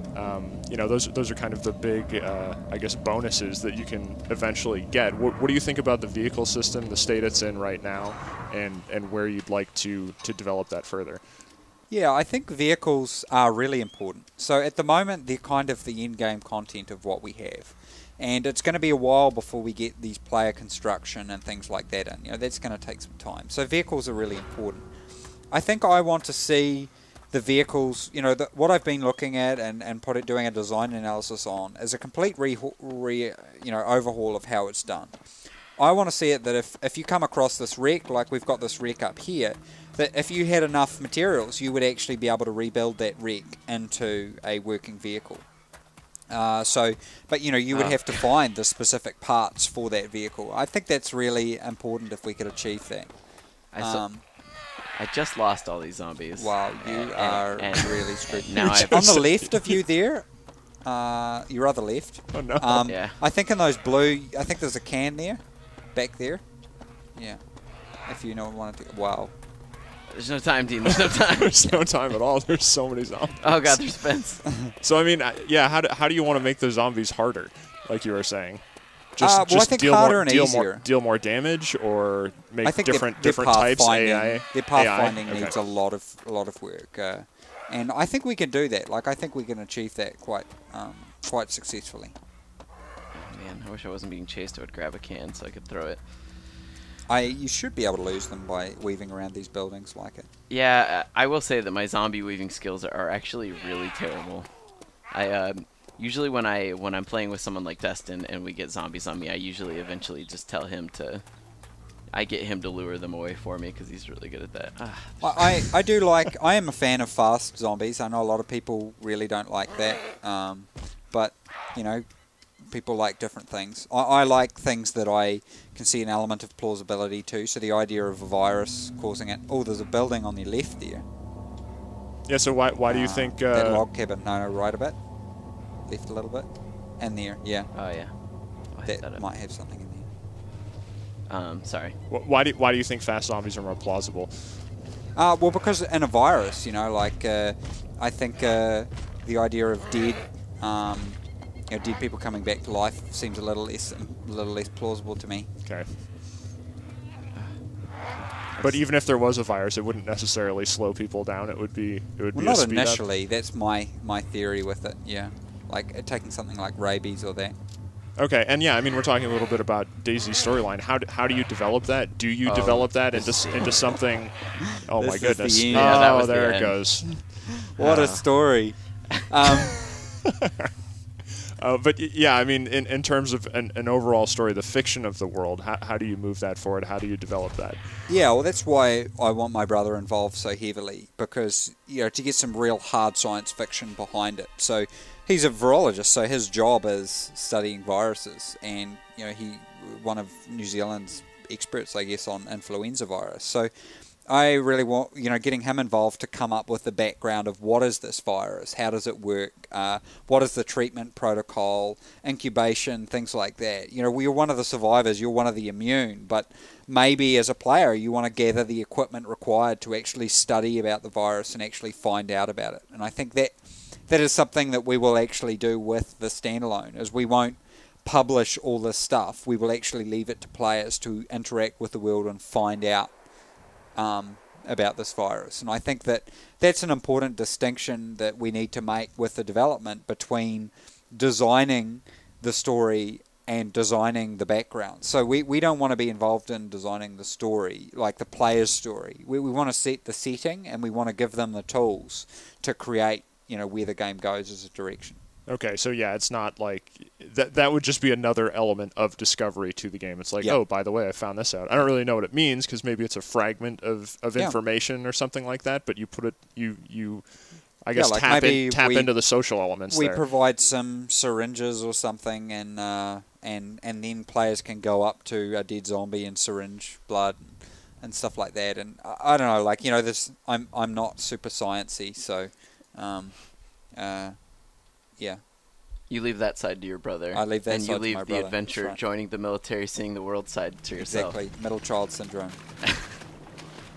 You know, those are kind of the big, I guess, bonuses that you can eventually get. What do you think about the vehicle system, the state it's in right now, and where you'd like to develop that further? Yeah, I think vehicles are really important. So at the moment, they're kind of the in-game content of what we have. And it's going to be a while before we get these player construction and things like that in. You know, that's going to take some time. So vehicles are really important. I think I want to see the vehicles, you know, what I've been looking at and doing a design analysis on is a complete overhaul of how it's done. I want to see it that if you come across this wreck, like we've got this wreck up here, that if you had enough materials, you would actually be able to rebuild that wreck into a working vehicle. But you know, you would have to find the specific parts for that vehicle. I think that's really important if we could achieve that. I just lost all these zombies. Wow, you are really screwed. Now on the left of you there, your other left. Oh no. Yeah. I think in those blue, I think there's a can there, back there. Yeah. If you know what to. Wow. There's no time, Dean. There's no time. There's no time at all. There's so many zombies. Oh god, there's fence. So I mean, yeah, how do you want to make the zombies harder, like you were saying? Well, I think deal harder more, and deal easier. more damage, or make I think different their types pathfinding, AI. Their pathfinding AI? needs a lot of work, and I think we can do that. Like I think we can achieve that quite successfully. Man, I wish I wasn't being chased. I would grab a can so I could throw it. You should be able to lose them by weaving around these buildings like it. Yeah, I will say that my zombie weaving skills are actually really terrible. I usually when I'm playing with someone like Destin and we get zombies on me, I usually eventually just tell him to. I get him to lure them away for me because he's really good at that. I do like. I am a fan of fast zombies. I know a lot of people really don't like that, but you know, people like different things. I like things that I can see an element of plausibility to. So the idea of a virus causing it. Oh, there's a building on the left there. Yeah. So why do you think that log cabin? No, right a bit, left a little bit, and there. Yeah. Oh yeah. That might have something in there. Sorry. Why do you think fast zombies are more plausible? Well, because in a virus, you know, like I think the idea of dead people coming back to life seems a little less plausible to me. Okay. But even if there was a virus, it wouldn't necessarily slow people down. It would be not a speed initially. up. That's my theory with it. Yeah, like taking something like rabies or that. Okay, and yeah, I mean, we're talking a little bit about DayZ's storyline. How do you develop that? Do you develop that into something? Oh my goodness! The Yeah, that was there the it end. goes. What a story! But yeah, I mean, in terms of an overall story, the fiction of the world, how do you move that forward? How do you develop that? Yeah, well, that's why I want my brother involved so heavily, because to get some real hard science fiction behind it. So he's a virologist, so his job is studying viruses, and he one of New Zealand's experts, I guess, on influenza virus. So I really want, getting him involved to come up with the background of what is this virus, how does it work, what is the treatment protocol, incubation, things like that. You're one of the survivors, you're one of the immune, but maybe as a player you want to gather the equipment required to actually study about the virus and actually find out about it. And I think that is something that we will actually do with the standalone, is we won't publish all this stuff. We will actually leave it to players to interact with the world and find out about this virus. And I think that's an important distinction that we need to make with the development between designing the story and designing the background. So we don't want to be involved in designing the story, like the player's story. We want to set the setting, and we want to give them the tools to create where the game goes as a direction. Okay, so yeah, it's not like that would just be another element of discovery to the game. It's like, oh, by the way, I found this out. I don't really know what it means, because maybe it's a fragment of information or something like that, but you put it, I guess, tap into the social elements we there. Provide some syringes or something, and then players can go up to a dead zombie and syringe blood and stuff like that. And I don't know, like, this, I'm not super sciencey, so yeah. You leave that side to your brother. I leave that side to my brother. And you leave the adventure, joining the military, seeing the world side to yourself. Exactly. Middle child syndrome.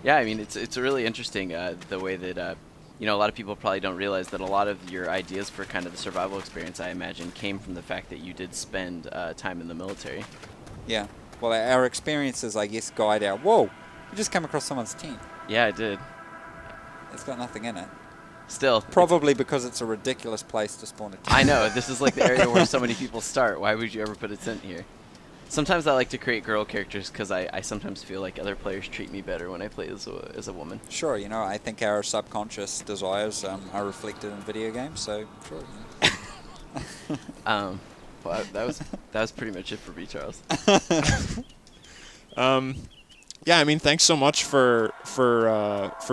Yeah, I mean, it's really interesting the way that, a lot of people probably don't realize that a lot of your ideas for kind of the survival experience, I imagine, came from the fact that you did spend time in the military. Yeah. Well, our experiences, I guess, guide our... Whoa! You just came across someone's tent. Yeah, I did. It's got nothing in it. Still. Probably because it's a ridiculous place to spawn a tent. I know. This is like the area where so many people start. Why would you ever put a tent here? Sometimes I like to create girl characters because I sometimes feel like other players treat me better when I play as a woman. Sure, I think our subconscious desires are reflected in video games, so sure. Well, that was pretty much it for me, Charles. Yeah, I mean, thanks so much for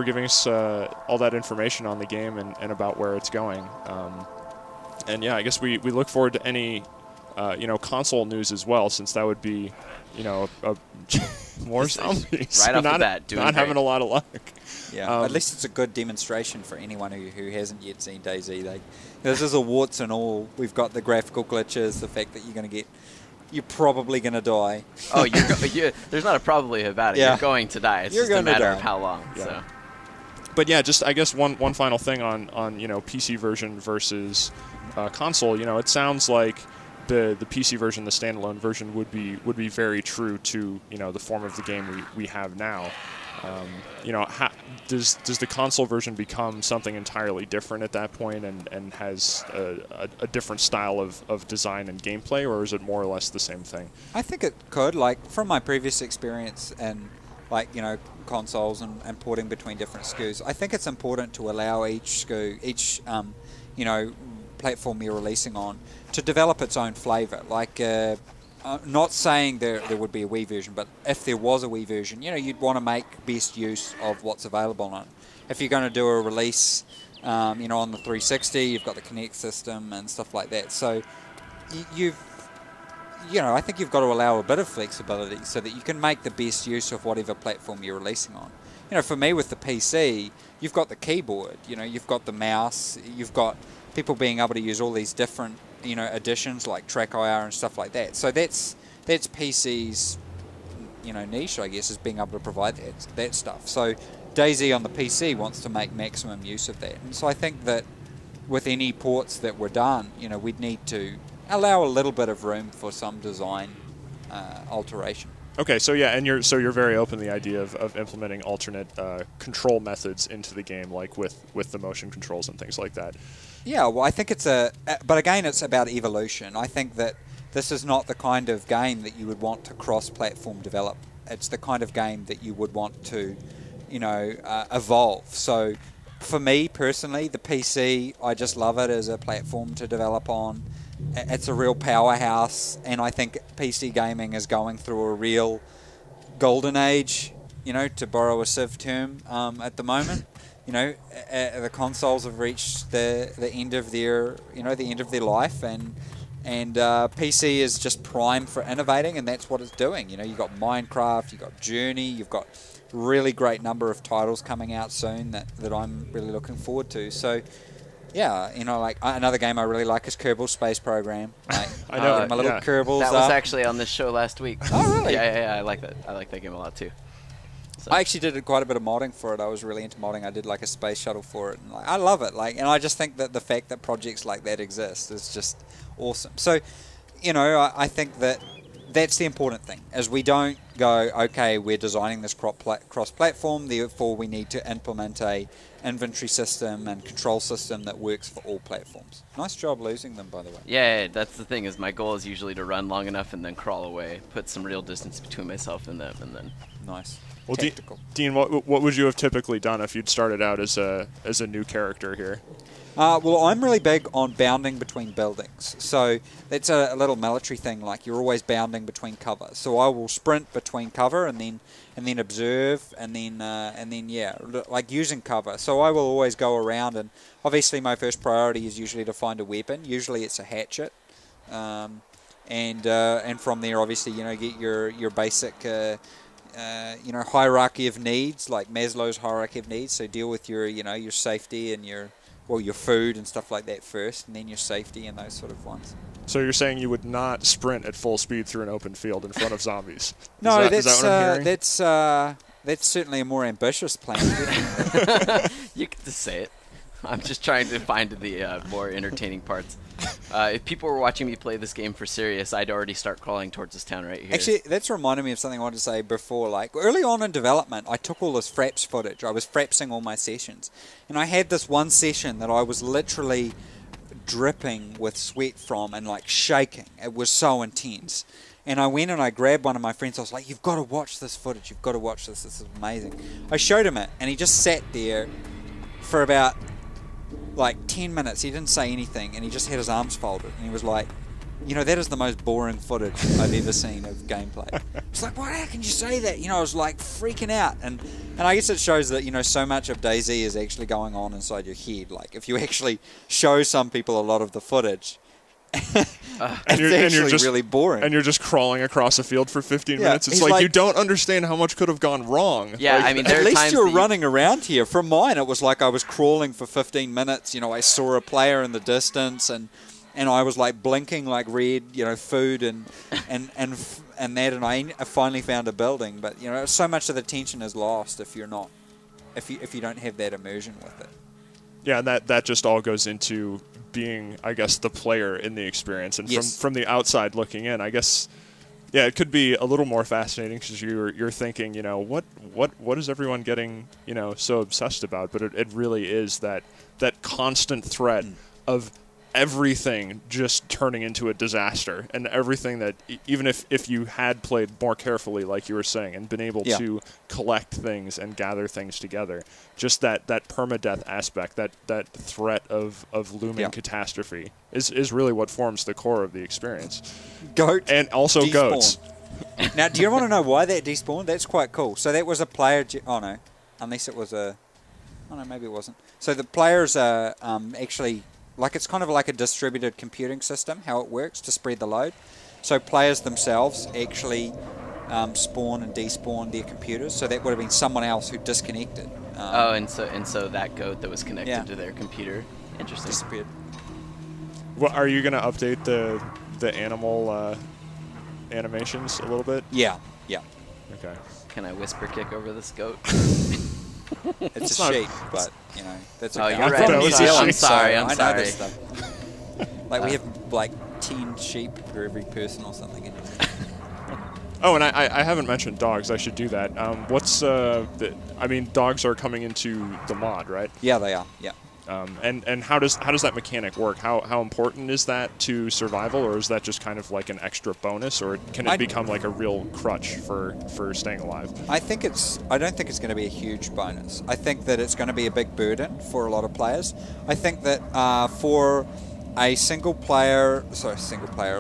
giving us all that information on the game and about where it's going. And yeah, I guess we look forward to any console news as well, since that would be more zombies. Right off the bat, not having a lot of luck. Yeah, at least it's a good demonstration for anyone who hasn't yet seen DayZ. This is a warts and all. We've got the graphical glitches, the fact that you're probably going to die. Oh, there's not a probably about it. Yeah. You're going to die. It's just a matter of how long. Yeah. So. But yeah, just I guess one final thing on PC version versus console. It sounds like the PC version, the standalone version, would be very true to, you know, the form of the game we have now. You know, does the console version become something entirely different at that point, and has a different style of design and gameplay, or is it more or less the same thing? I think it could. Like, from my previous experience and, like, you know, consoles and porting between different SKUs, I think it's important to allow each SKU, you know, platform you're releasing on, to develop its own flavor. Like, not saying there would be a Wii version, but if there was a Wii version, you know, you'd want to make best use of what's available on it. If you're going to do a release, you know, on the 360, you've got the Kinect system and stuff like that. So you know, I think you've got to allow a bit of flexibility so that you can make the best use of whatever platform you're releasing on. You know, for me with the PC, you've got the keyboard, you know, you've got the mouse, you've got people being able to use all these different, you know, additions like TrackIR and stuff like that. So that's PC's, you know, niche, I guess, is being able to provide that stuff. So DayZ on the PC wants to make maximum use of that. And so I think that with any ports that were done, you know, we'd need to allow a little bit of room for some design alteration. Okay, so yeah, and you're very open to the idea of implementing alternate control methods into the game, like with the motion controls and things like that. Yeah, well, I think but again, it's about evolution. I think that this is not the kind of game that you would want to cross-platform develop. It's the kind of game that you would want to, you know, evolve. So for me personally, the PC, I just love it as a platform to develop on. It's a real powerhouse, and I think PC gaming is going through a real golden age, you know, to borrow a Civ term, at the moment. You know, the consoles have reached the end of their, you know, the end of their life, and PC is just primed for innovating, and that's what it's doing. You know, you've got Minecraft, you've got Journey, you've got really great number of titles coming out soon that I'm really looking forward to. So yeah, you know, like another game I really like is Kerbal Space Program. Like, I know, my little Kerbals. That was actually on this show last week. Oh, really? Yeah, I like that. I like that game a lot too. So. I actually did quite a bit of modding for it. I was really into modding. I did like a space shuttle for it, and like, I love it. Like, and I just think that the fact that projects like that exist is just awesome. So, you know, I think that that's the important thing, is we don't go, okay, we're designing this cross-platform, therefore we need to implement a inventory system and control system that works for all platforms. Nice job losing them, by the way. Yeah, that's the thing, is my goal is usually to run long enough and then crawl away, put some real distance between myself and them, and then... Nice. Well, Dean, what would you have typically done if you'd started out as a new character here? Well, I'm really big on bounding between buildings. So that's a little military thing. Like, you're always bounding between cover. So I will sprint between cover and then observe and then yeah, like using cover. So I will always go around, and obviously my first priority is usually to find a weapon. Usually it's a hatchet, and from there, obviously, you know, get your basic. You know, hierarchy of needs, like Maslow's hierarchy of needs. So deal with your, you know, your safety and your food and stuff like that first, and then your safety and those sort of ones. So you're saying you would not sprint at full speed through an open field in front of zombies? No, is that what I'm hearing? That's certainly a more ambitious plan. You can just say it. I'm just trying to find the more entertaining parts. If people were watching me play this game for serious, I'd already start crawling towards this town right here. Actually, that's reminded me of something I wanted to say before. Like, early on in development, I took all this fraps footage. I was frapsing all my sessions. And I had this one session that I was literally dripping with sweat from and, like, shaking. It was so intense. And I went and I grabbed one of my friends. I was like, you've got to watch this footage. You've got to watch this. This is amazing. I showed him it, and he just sat there for about... like 10 minutes. He didn't say anything, and he just had his arms folded, and he was like, you know, that is the most boring footage I've ever seen of gameplay. It's like, what, how can you say that? You know, I was like freaking out, and I guess it shows that, you know, so much of DayZ is actually going on inside your head. Like, if you actually show some people a lot of the footage, you're just really boring. And you're just crawling across a field for 15 minutes. It's like you don't understand how much could have gone wrong. Yeah, like, I mean, there at are least times you're running around here. For mine, it was like I was crawling for 15 minutes. You know, I saw a player in the distance, and I was like blinking like red, you know, food and that, and I finally found a building. But you know, so much of the tension is lost if you don't have that immersion with it. Yeah, and that just all goes into being, I guess, the player in the experience. And from the outside looking in, I guess, yeah, it could be a little more fascinating because you're thinking, what is everyone getting, so obsessed about? But it really is that constant threat of everything just turning into a disaster, and everything that even if you had played more carefully, like you were saying, and been able to collect things and gather things together, just that permadeath aspect, that threat of looming catastrophe is really what forms the core of the experience. Goat and also despawn. Goats. Now, do you want to know why that despawned? That's quite cool. So that was a player. Oh no, unless it was a. Oh no, maybe it wasn't. So the players are actually. Like it's kind of like a distributed computing system, how it works to spread the load. So players themselves actually spawn and despawn their computers. So that would have been someone else who disconnected. And so that goat that was connected to their computer, interesting. Disappeared. Well, are you going to update the animal animations a little bit? Yeah. Okay. Can I whisper kick over this goat? It's a sheep, but that's okay. You're right. I'm sorry. I know this stuff. Like we have like 10 sheep for every person or something. Oh, and I haven't mentioned dogs. I should do that. Dogs are coming into the mod, right? Yeah, they are. Yeah. And how does that mechanic work? How important is that to survival, or is that just kind of like an extra bonus, or can it become like a real crutch for staying alive? I don't think it's going to be a huge bonus. I think that it's going to be a big burden for a lot of players. I think that for a single player,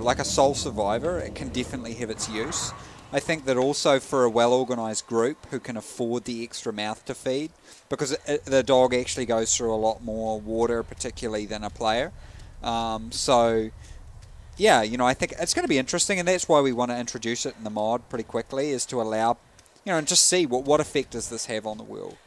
like a sole survivor, it can definitely have its use. I think that also for a well-organised group who can afford the extra mouth to feed, because the dog actually goes through a lot more water, particularly than a player. I think it's going to be interesting, and that's why we want to introduce it in the mod pretty quickly, is to allow, and just see what effect does this have on the world.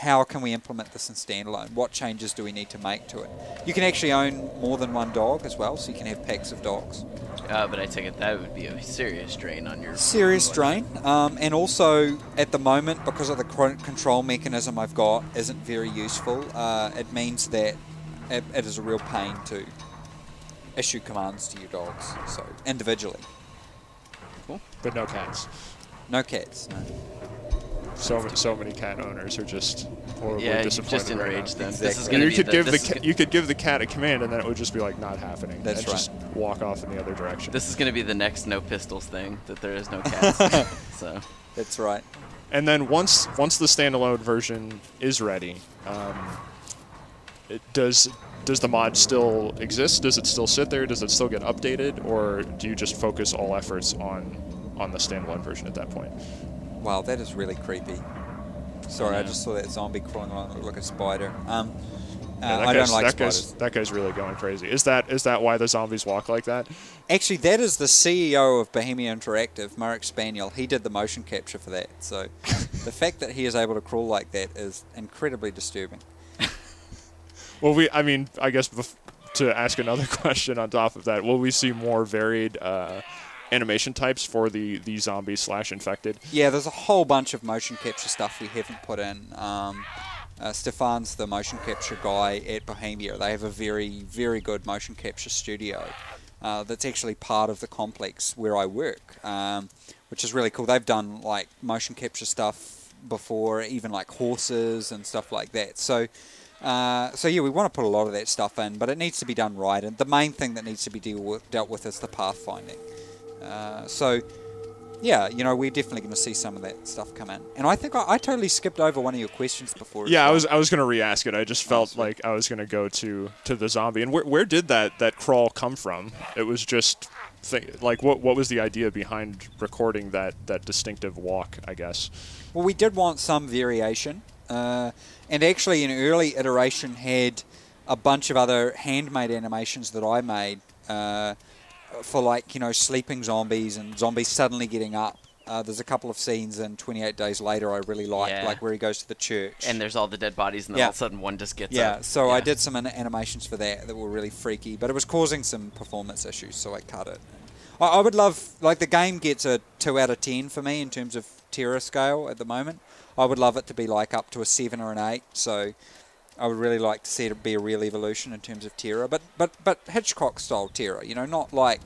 How can we implement this in standalone? What changes do we need to make to it? You can actually own more than one dog as well, so you can have packs of dogs. But I take it that would be a serious drain on your... Serious drain. And also, at the moment, because of the control mechanism I've got isn't very useful, it means that it is a real pain to issue commands to your dogs, so individually. Cool. But no cats. No cats, no. So many cat owners are just horribly disappointed. Just enraged them. Exactly. This is going to be you could give the cat a command, and then it would just be like not happening. That's and right. Just walk off in the other direction. This is going to be the next no pistols thing, that there is no cats. So that's right. And then once the standalone version is ready, does the mod still exist? Does it still sit there? Does it still get updated, or do you just focus all efforts on the standalone version at that point? Wow, that is really creepy. Sorry, I just saw that zombie crawling along. It looked like a spider. I don't like spiders. That guy's really going crazy. Is that why the zombies walk like that? Actually, that is the CEO of Bohemia Interactive, Marek Spaniel. He did the motion capture for that. So the fact that he is able to crawl like that is incredibly disturbing. Well, I guess to ask another question on top of that, will we see more varied animation types for the zombie/infected? Yeah, there's a whole bunch of motion capture stuff we haven't put in. Stefan's the motion capture guy at Bohemia. They have a very, very good motion capture studio that's actually part of the complex where I work, which is really cool. They've done like motion capture stuff before, even like horses and stuff like that. So yeah, we want to put a lot of that stuff in, but it needs to be done right. And the main thing that needs to be dealt with is the pathfinding. Yeah, we're definitely going to see some of that stuff come in. And I think I totally skipped over one of your questions before. Yeah, I was going to re-ask it. I just felt like I was going to go to the zombie. And where did that crawl come from? It was just what was the idea behind recording that distinctive walk, I guess? Well, we did want some variation. And actually, an early iteration had a bunch of other handmade animations that I made for sleeping zombies and zombies suddenly getting up. There's a couple of scenes in 28 Days Later I really liked, like where he goes to the church. And there's all the dead bodies, and then all of a sudden one just gets up. So I did some animations for that were really freaky, but it was causing some performance issues, so I cut it. I would love, the game gets a 2 out of 10 for me in terms of Terra scale at the moment. I would love it to be like up to a 7 or an 8. So I would really like to see it be a real evolution in terms of Terra, but Hitchcock style Terra. You know, not like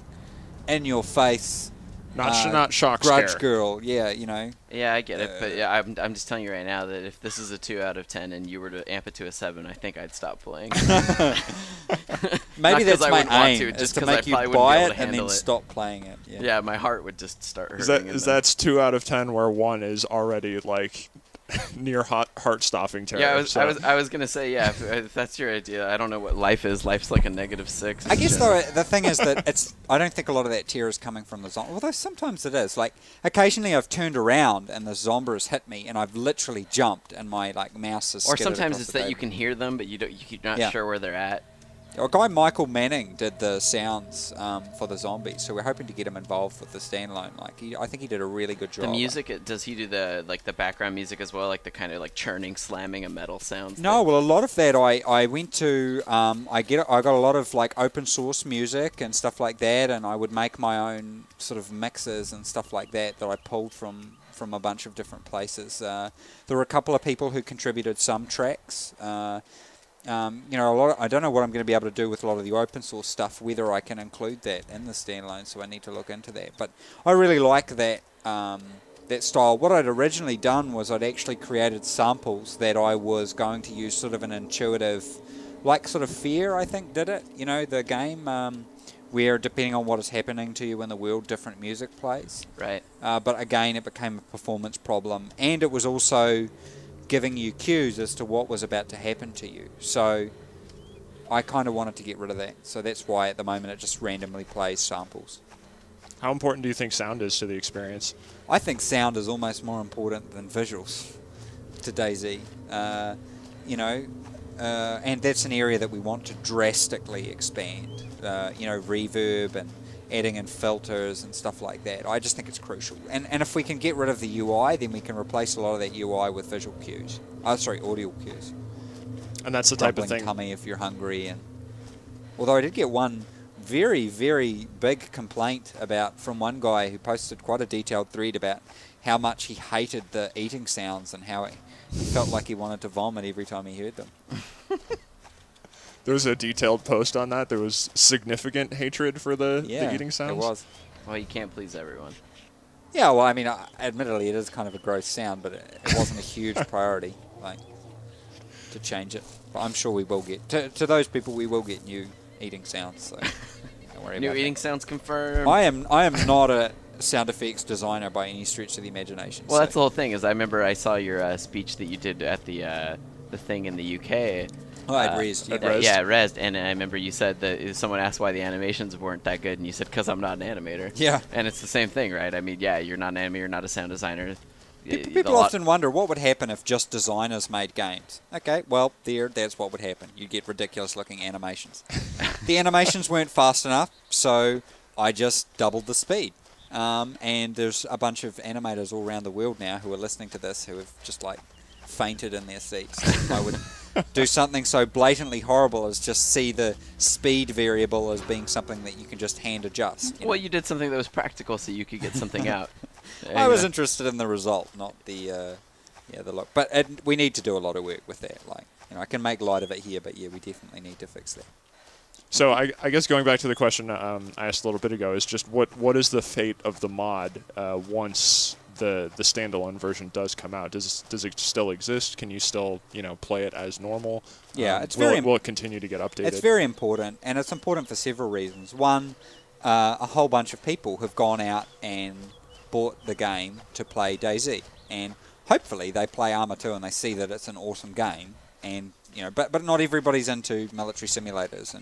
in your face. Not shock Grudge scare. Girl, yeah, you know. Yeah, I get it, but yeah, I'm just telling you right now that if this is a 2 out of 10 and you were to amp it to a 7, I think I'd stop playing. Maybe that's my aim, to, is just to 'cause make I you probably buy wouldn't it be able to and then handle it. stop playing it. Yeah, my heart would just start hurting. That's 2 out of 10 where 1 is already like near heart-stopping terror. Yeah, I was gonna say, yeah, if that's your idea, I don't know what life is. Life's like a -6. I guess though the thing is that I don't think a lot of that terror is coming from the zombie, although sometimes it is. Like occasionally I've turned around and the zombie has hit me and I've literally jumped and my like mouse is. Or skidded sometimes across it's the that you table. can hear them, but you're not sure where they're at. A guy, Michael Manning, did the sounds for the zombies, so we're hoping to get him involved with the standalone. Like, I think he did a really good job. The music, does he do the background music as well, like the kind of like churning, slamming of metal sounds? No, well, a lot of that I went to. I got a lot of like open source music and stuff like that, and I would make my own sort of mixes and stuff like that I pulled from a bunch of different places. There were a couple of people who contributed some tracks. You know, I don't know what I'm going to be able to do with a lot of the open source stuff, whether I can include that in the standalone, so I need to look into that. But I really like that that style. What I'd originally done was I'd actually created samples that I was going to use sort of an intuitive, like sort of Fear, I think, did it. You know, the game where depending on what is happening to you in the world, different music plays. Right. But again, it became a performance problem, and it was also giving you cues as to what was about to happen to you. So I kind of wanted to get rid of that. So that's why at the moment it just randomly plays samples. How important do you think sound is to the experience? I think sound is almost more important than visuals to DayZ. You know, and that's an area that we want to drastically expand. You know, reverb and adding in filters and stuff like that. I just think it's crucial. And if we can get rid of the UI, then we can replace a lot of that UI with visual cues. Audio cues. And that's the type of Rumbling thing. tummy if you're hungry. And although I did get one very, very big complaint from one guy who posted quite a detailed thread about how much he hated the eating sounds and how he felt like he wanted to vomit every time he heard them. There was a detailed post on that. There was significant hatred for the eating sounds. It was. Well, you can't please everyone. Yeah, well, I mean, admittedly, it is kind of a gross sound, but it wasn't a huge priority, like, to change it. But I'm sure we will get to those people. We will get new eating sounds. So don't worry New about eating that. sounds confirmed. I am not a sound effects designer by any stretch of the imagination. Well, so. that's the whole thing. Is I remember I saw your speech that you did at the thing in the UK. Oh, I'd raised, yeah. Yeah, Rezzed, and I remember you said that someone asked why the animations weren't that good, and you said, because I'm not an animator. Yeah. And it's the same thing, right? I mean, yeah, you're not an animator, you're not a sound designer. People often wonder what would happen if just designers made games. Okay, well, that's what would happen. You'd get ridiculous-looking animations. The animations weren't fast enough, so I just doubled the speed. And there's a bunch of animators all around the world now who are listening to this who have just, like, fainted in their seats. I would do something so blatantly horrible as just see the speed variable as being something that you can just hand adjust. Well, you did something that was practical so you could get something out. I was interested in the result, not the look. But we need to do a lot of work with that. Like, you know, I can make light of it here, but yeah, we definitely need to fix that. So I guess going back to the question I asked a little bit ago is just what is the fate of the mod once the standalone version does come out? Does it still exist? Can you still play it as normal? Yeah, it's will it continue to get updated? It's very important, and it's important for several reasons. One, a whole bunch of people have gone out and bought the game to play DayZ, and hopefully they play Arma 2 and they see that it's an awesome game. And but not everybody's into military simulators,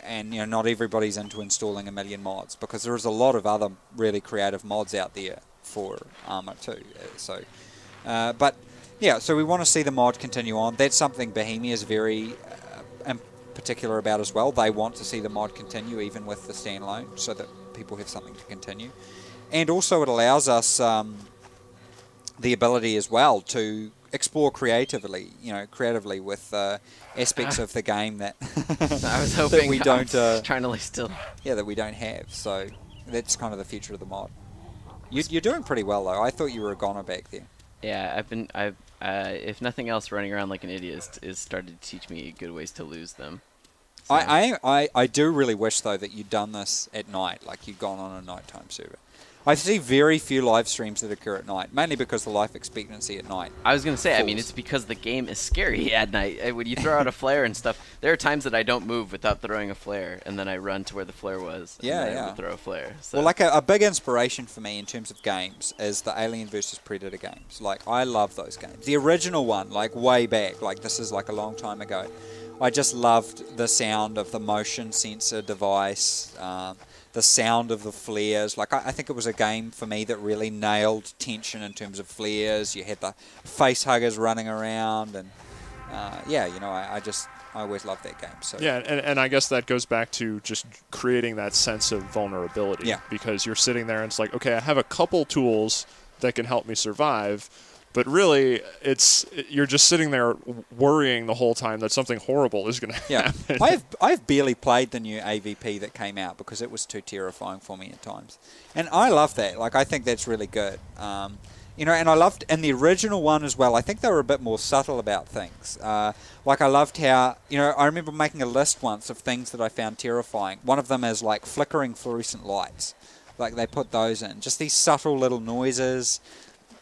and not everybody's into installing a million mods, because there is a lot of other really creative mods out there for Arma 2. So we want to see the mod continue on. That's something Bohemia is very particular about as well. They want to see the mod continue even with the standalone, so that people have something to continue. And also it allows us the ability as well to explore creatively with aspects of the game that I was hoping that we don't trying to lay still. Yeah, that we don't have. So that's kind of the future of the mod. You're doing pretty well though. I thought you were a goner back there. Yeah, if nothing else, running around like an idiot is started to teach me good ways to lose them. So. I do really wish though that you'd done this at night, like you'd gone on a nighttime server. I see very few live streams that occur at night, mainly because the life expectancy at night. I was going to say, falls. I mean, it's because the game is scary at night. When you throw out a flare and stuff, there are times that I don't move without throwing a flare, and then I run to where the flare was, and then I would throw a flare. So. Well, like a big inspiration for me in terms of games is the Alien vs. Predator games. Like, I love those games. The original one, like way back, like this is like a long time ago. I just loved the sound of the motion sensor device, the sound of the flares. Like I think it was a game for me that really nailed tension in terms of flares. You had the face huggers running around, and yeah, you know, I always loved that game. So yeah, and I guess that goes back to just creating that sense of vulnerability. Yeah. Because you're sitting there and it's like, okay, I have a couple tools that can help me survive. But really, you're just sitting there worrying the whole time that something horrible is going to happen. I've barely played the new AVP that came out because it was too terrifying for me at times, and I love that. Like I think that's really good. You know, and I loved in the original one as well. I think they were a bit more subtle about things. Like I loved how, you know, I remember making a list once of things that I found terrifying. One of them is like flickering fluorescent lights. Like they put those in, just these subtle little noises.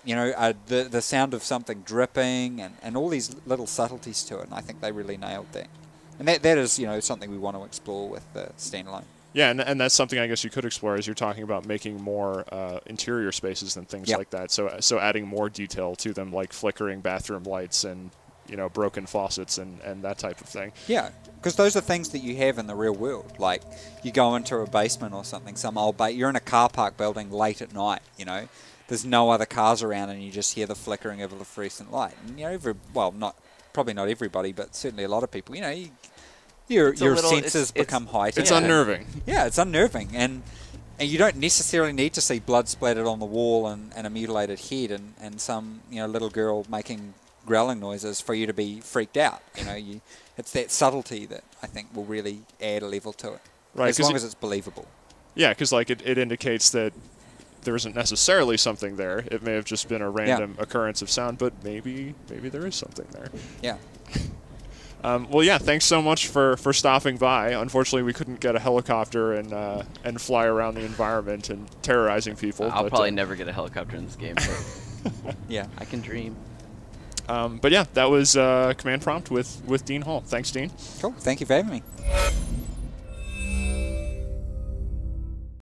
You know, the sound of something dripping and all these little subtleties to it, and I think they really nailed that. And that is, you know, something we want to explore with the standalone. Yeah, and that's something I guess you could explore as you're talking about making more interior spaces and things like that. So adding more detail to them, like flickering bathroom lights and, you know, broken faucets and that type of thing. Yeah, because those are things that you have in the real world. Like you go into a basement or something, some old you're in a car park building late at night, you know. There's no other cars around, and you just hear the flickering of a fluorescent light. And you know, probably not everybody, but certainly a lot of people. You know, your senses become heightened. It's unnerving. Yeah, it's unnerving, and you don't necessarily need to see blood splattered on the wall and a mutilated head and some, you know, little girl making growling noises for you to be freaked out. You know, it's that subtlety that I think will really add a level to it, right? As long as it's believable. Yeah, because like it indicates that there isn't necessarily something there. It may have just been a random occurrence of sound, but maybe there is something there. Yeah. Well, yeah, thanks so much for stopping by. Unfortunately, we couldn't get a helicopter and fly around the environment and terrorizing people. I'll probably never get a helicopter in this game, but yeah, I can dream. But yeah, that was Command Prompt with Dean Hall. Thanks, Dean. Cool. Thank you for having me.